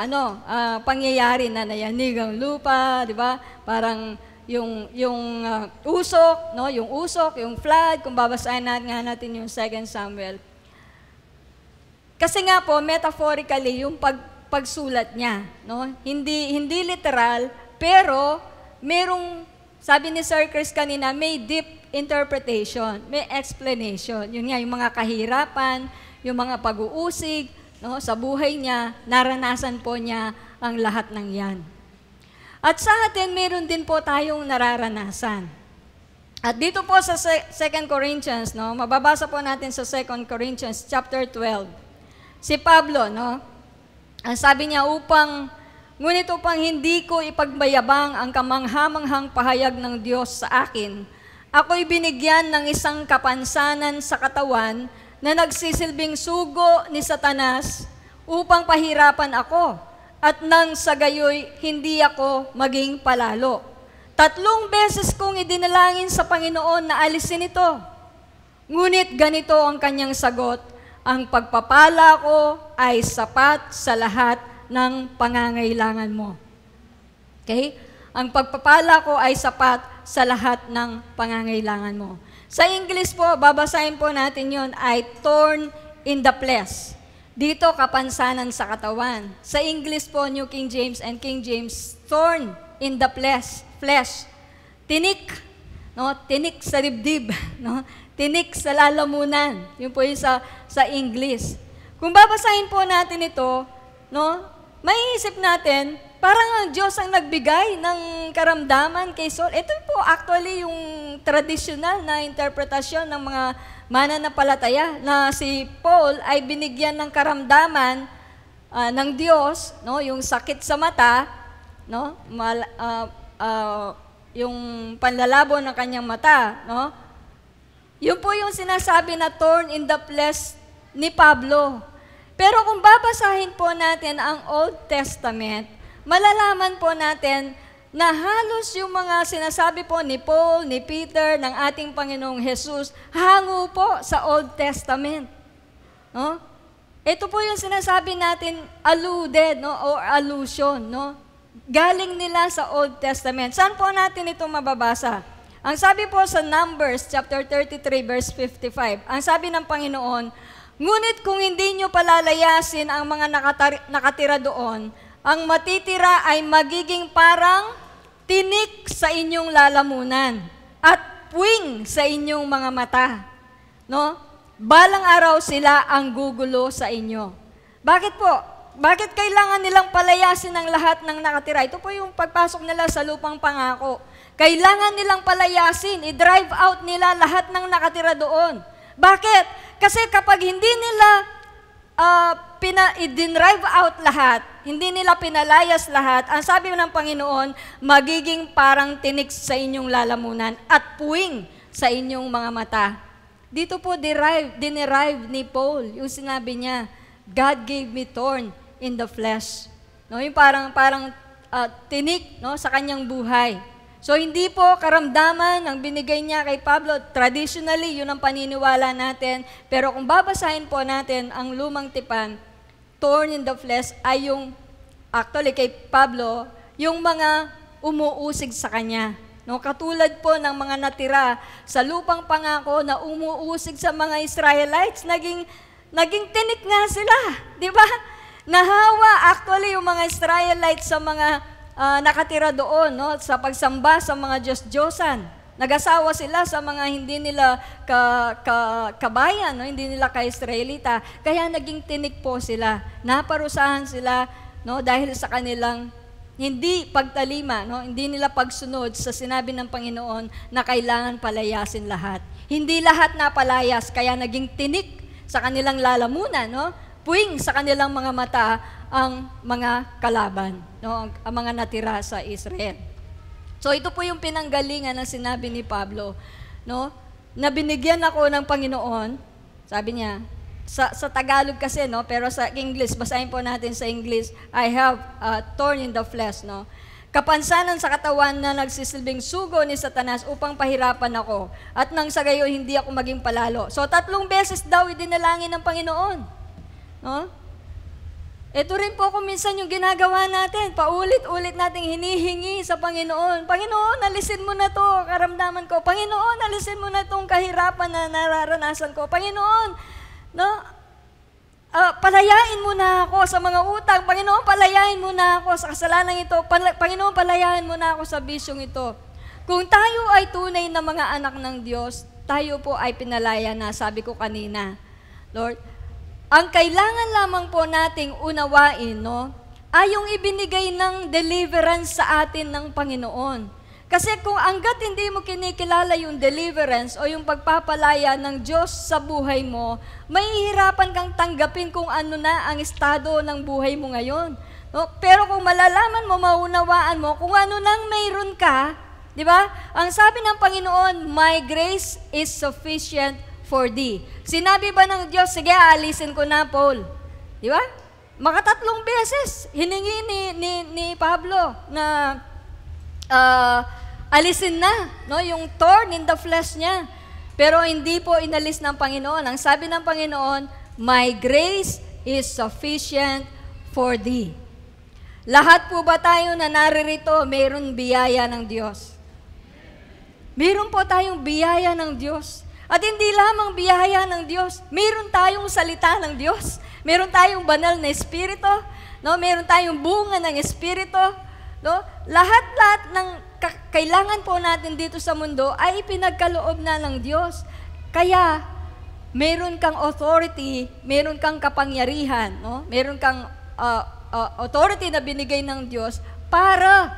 pangyayari na nayanig ang lupa, di ba? Parang yung usok, no? Yung usok, yung flood, kung babasahin natin yung 2 Samuel. Kasi nga po, metaphorically, yung pagsulat niya, no? Hindi literal, pero merong, sabi ni Sir Chris kanina, may deep interpretation, may explanation. Yun nga, yung mga kahirapan, yung mga pag-uusig, no, sa buhay niya, naranasan po niya ang lahat ng yan. At sa atin, meron din po tayong nararanasan. At dito po sa 2 Corinthians, no, mababasa po natin sa 2 Corinthians chapter 12. Si Pablo, no, ang sabi niya, ngunit upang hindi ko ipagmayabang ang kamanghamanghang pahayag ng Diyos sa akin, ako'y binigyan ng isang kapansanan sa katawan na nagsisilbing sugo ni Satanas upang pahirapan ako, at nang sa gayoy hindi ako maging palalo. 3 beses kong idinalangin sa Panginoon na alisin ito. Ngunit ganito ang kanyang sagot, ang pagpapala ko ay sapat sa lahat ng pangangailangan mo. Okay? Ang pagpapala ko ay sapat sa lahat ng pangangailangan mo. Sa English po, babasahin po natin yun, ay thorn in the flesh. Dito, kapansanan sa katawan. Sa English po, New King James and King James, thorn in the flesh. Tinik, no? Tinik sa dibdib, no? Tinik sa lalamunan. Yun po yung sa English. Kung babasahin po natin ito, no? May isip natin, parang ang Diyos ang nagbigay ng karamdaman kay Saul. Ito po actually yung traditional na interpretasyon ng mga mananampalataya na si Paul ay binigyan ng karamdaman ng Diyos, no, yung sakit sa mata, no, yung panlalabo ng kanyang mata, no. Yun po yung sinasabi na thorn in the flesh ni Pablo. Pero kung babasahin po natin ang Old Testament, malalaman po natin na halos yung mga sinasabi po ni Paul, ni Peter, ng ating Panginoong Jesus, hango po sa Old Testament. No? Ito po yung sinasabi natin alluded, no, or allusion, no? Galing nila sa Old Testament. Saan po natin ito mababasa? Ang sabi po sa Numbers chapter 33 verse 55, ang sabi ng Panginoon, ngunit kung hindi nyo palalayasin ang mga nakatira doon, ang matitira ay magiging parang tinik sa inyong lalamunan at puwing sa inyong mga mata. No? Balang araw sila ang gugulo sa inyo. Bakit po? Bakit kailangan nilang palayasin ang lahat ng nakatira? Ito po yung pagpasok nila sa lupang pangako. Kailangan nilang palayasin, i-drive out nila lahat ng nakatira doon. Bakit? Kasi kapag hindi nila i-drive out lahat, hindi nila pinalayas lahat, ang sabi ng Panginoon, magiging parang tinik sa inyong lalamunan at puwing sa inyong mga mata. Dito po dinerive ni Paul, yung sinabi niya, God gave me thorn in the flesh. No, yung parang tinik, no, sa kanyang buhay. So hindi po karamdaman ang binigay niya kay Pablo. Traditionally, yun ang paniniwala natin. Pero kung babasahin po natin ang lumang tipan, thorn in the flesh ay yung, actually kay Pablo, yung mga umuusig sa kanya. No, katulad po ng mga natira sa lupang pangako na umuusig sa mga Israelites, naging tinik nga sila, di ba? Nahawa actually yung mga Israelites sa mga nakatira doon, no, sa pagsamba sa mga Diyos-Diyosan. Nag-asawa sila sa mga hindi nila kabayan, no, hindi nila ka-Israelita. Kaya naging tinik po sila. Naparusahan sila, no, dahil sa kanilang hindi pagtalima, no, hindi nila pagsunod sa sinabi ng Panginoon na kailangan palayasin lahat. Hindi lahat napalayas, kaya naging tinik sa kanilang lalamunan, no? Puwing sa kanilang mga mata ang mga kalaban, no? Ang mga natira sa Israel. So ito po yung pinanggalingan na sinabi ni Pablo, no? Na binigyan ako ng Panginoon, sabi niya, sa Tagalog kasi, no? Pero sa English, basahin po natin sa English, I have a thorn in the flesh, no? Kapansanan sa katawan na nagsisilbing sugo ni Satanas upang pahirapan ako, at nang sa gayon hindi ako maging palalo. So 3 beses daw idinalangin ng Panginoon. No? Ito rin po kung minsan yung ginagawa natin, paulit-ulit nating hinihingi sa Panginoon. Panginoon, alisin mo na to, karamdaman ko. Panginoon, alisin mo na tong kahirapan na nararanasan ko. Panginoon, no? Palayain mo na ako sa mga utang. Panginoon, palayain mo na ako sa kasalanan ito. Panginoon, palayain mo na ako sa bisyong ito. Kung tayo ay tunay na mga anak ng Diyos, tayo po ay pinalaya na, sabi ko kanina. Lord, ang kailangan lamang po nating unawain, no, ay yung ibinigay ng deliverance sa atin ng Panginoon. Kasi kung hanggat hindi mo kinikilala yung deliverance o yung pagpapalaya ng Diyos sa buhay mo, mahihirapan kang tanggapin kung ano na ang estado ng buhay mo ngayon. No? Pero kung malalaman mo, maunawaan mo, kung ano nang mayroon ka, di ba? Ang sabi ng Panginoon, my grace is sufficient for thee. Sinabi ba ng Diyos, sige, aalisin ko na, Paul. Di ba? 3 beses, hiningi ni Pablo na alisin na, no, yung thorn in the flesh niya. Pero hindi po inalis ng Panginoon. Ang sabi ng Panginoon, my grace is sufficient for thee. Lahat po ba tayo na naririto, mayroon biyaya ng Diyos? Mayroon po tayong biyaya ng Diyos. At hindi lamang biyaya ng Diyos, mayroon tayong salita ng Diyos. Mayroon tayong banal na Espiritu, no? Mayroon tayong bunga ng Espiritu, no? Lahat-lahat ng kailangan po natin dito sa mundo ay ipinagkaloob na ng Diyos. Kaya, meron kang authority, meron kang kapangyarihan, no? Meron kang authority na binigay ng Diyos para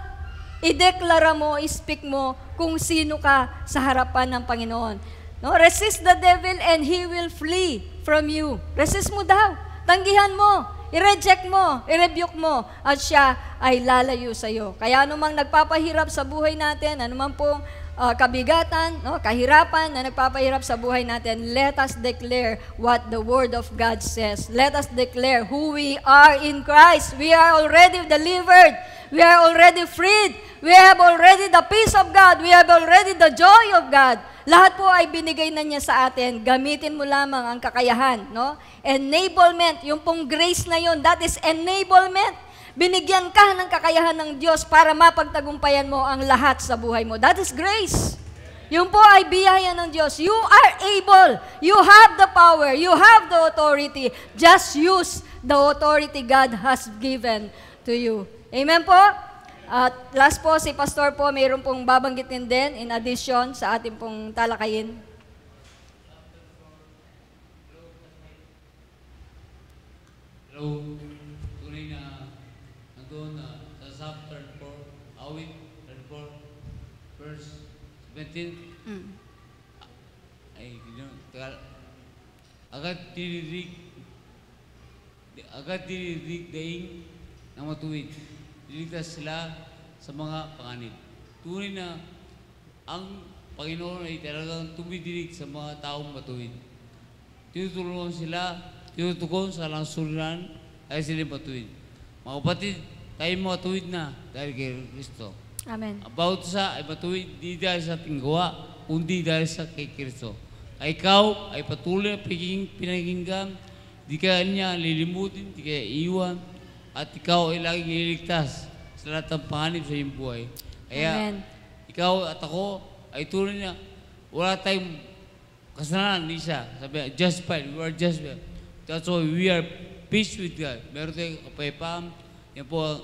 ideklara mo, speak mo kung sino ka sa harapan ng Panginoon. No? Resist the devil and he will flee from you. Resist mo daw. Tanggihan mo. I-reject mo, i-rebuke mo, at siya ay lalayo sa iyo. Kaya anumang nagpapahirap sa buhay natin, anumang pong kabigatan, no, kahirapan na nagpapahirap sa buhay natin, let us declare what the Word of God says. Let us declare who we are in Christ. We are already delivered. We are already freed. We have already the peace of God. We have already the joy of God. Lahat po ay binigay na niya sa atin. Gamitin mo lamang ang kakayahan, no? Enablement, yung pong grace na yun, that is enablement. Binigyan ka ng kakayahan ng Diyos para mapagtagumpayan mo ang lahat sa buhay mo. That is grace. Yung po ay biyaya ng Diyos. You are able. You have the power. You have the authority. Just use the authority God has given to you. Amen po? At last po, si Pastor po, mayroon pong babanggitin din in addition sa ating pong talakayin. Hello. Tuloy awit 34, verse 17. Ay, agad dinidig daing ng matuwid. Diligtas sila sa mga panganib. Tunay na ang Panginoon ay talagang tumidilig sa mga taong matuwid. Tinutulungan sila, tinutugon sa langsuran ay sila matuwid. Mga kapatid, tayo matuwid na dahil kay Kristo. Amen. About sa ay matuwid, di dahil sa ating gawa, kundi dahil sa kay Kristo. Ay ikaw ay patuloy na pinakinggan, di ka niya lilimutin, di ka iiwan, at ikaw ay laging ililigtas sa lahat ng panganib sa iyong buhay. Kaya, Amen. ikaw at ako ay tunay na wala tayong kasalanan ni siya. Sabi, justified, we are justified. That's why we are peace with God. Meron tayong kapayapaan. Yan po ang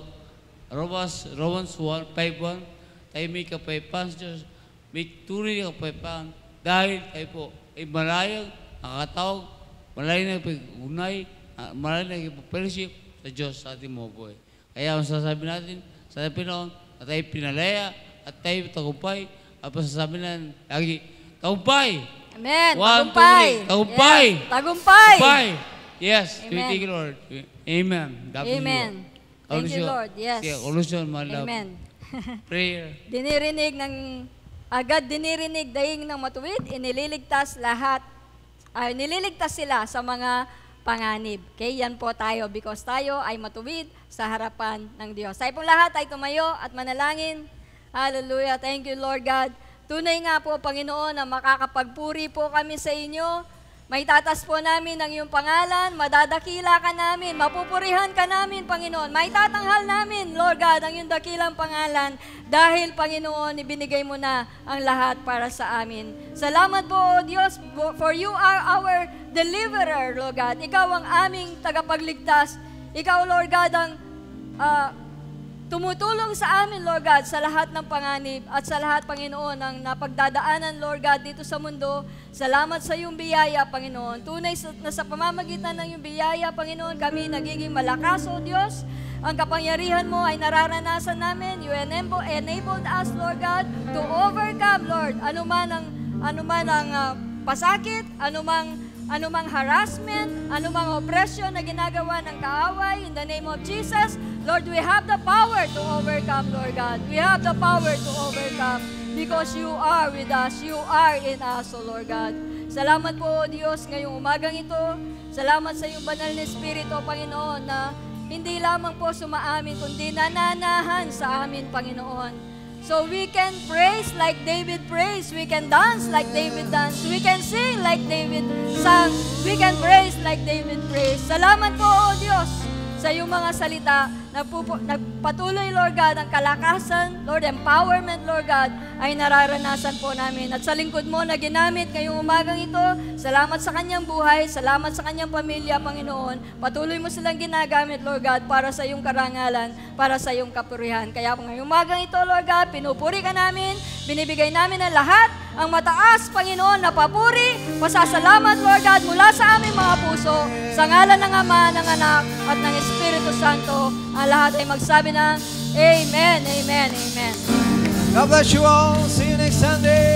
Romans 1:5. Tayo may kapayapaan sa Diyos. May tunay na kapayapaan. Dahil tayo po ay malayang nakatawag, malayang nagpag-unay, malayang nagpag-fellowship sa Diyos sa ating mga buhay. Kaya ang sasabi natin sa Pinoon na tayo pinalaya at tayo tagumpay at masasabi natin lagi, tagumpay! Amen. One, Tagumpay. two, three. Tagumpay. Yes. Tagumpay. Tagumpay! Yes, Amen. thank you, Lord. Amen. God bless you. Amen. Thank you, Lord. Yes. Sige, kolusyon, my love. Amen. Prayer. Agad dinirinig daing ng matuwid, nililigtas sila sa mga panganib. Okay, yan po tayo because tayo ay matuwid sa harapan ng Diyos. Tayo pong lahat ay tumayo at manalangin. Hallelujah. Thank you, Lord God. Tunay nga po, Panginoon, na makakapagpuri po kami sa inyo. Maitatas po namin ang iyong pangalan, madadakila ka namin, mapupurihan ka namin, Panginoon. Maitatanghal namin, Lord God, ang iyong dakilang pangalan dahil, Panginoon, ibinigay mo na ang lahat para sa amin. Salamat po, O Diyos, for you are our deliverer, Lord God. Ikaw ang aming tagapagligtas. Ikaw, Lord God, ang tumutulong sa amin, Lord God, sa lahat ng panganib at sa lahat, Panginoon, ng napagdadaanan, Lord God, dito sa mundo. Salamat sa iyong biyaya, Panginoon. Tunay na sa pamamagitan ng iyong biyaya, Panginoon, kami nagiging malakas, O Diyos. Ang kapangyarihan mo ay nararanasan namin. You enabled us, Lord God, to overcome, Lord, anuman ang pasakit, anumang harassment, anumang oppression na ginagawa ng kaaway. In the name of Jesus, Lord, we have the power to overcome, Lord God. We have the power to overcome because you are with us. You are in us, O Lord God. Salamat po, O Diyos, ngayong umagang ito. Salamat sa iyong banal na Espiritu, Panginoon, na hindi lamang po sumaamin, kundi nananahan sa amin, Panginoon. So we can praise like David praised. We can dance like David danced. We can sing like David sang. We can praise like David praised. Salamat po, O Diyos, sa iyong mga salita. Nagpatuloy, Lord God, ang kalakasan, Lord, empowerment, Lord God, ay nararanasan po namin. At sa lingkod mo na ginamit ngayong umagang ito, salamat sa kanyang buhay, salamat sa kanyang pamilya, Panginoon. Patuloy mo silang ginagamit, Lord God, para sa iyong karangalan, para sa iyong kapurihan. Kaya ngayong umagang ito, Lord God, pinupuri ka namin, binibigay namin ang lahat, ang mataas, Panginoon, na papuri, pasasalamat, Lord God, mula sa aming mga puso, sa ngalan ng Ama, ng Anak, at ng Espiritu Santo, ang lahat ay magsabi ng Amen, Amen, Amen. God bless you all. See you next Sunday.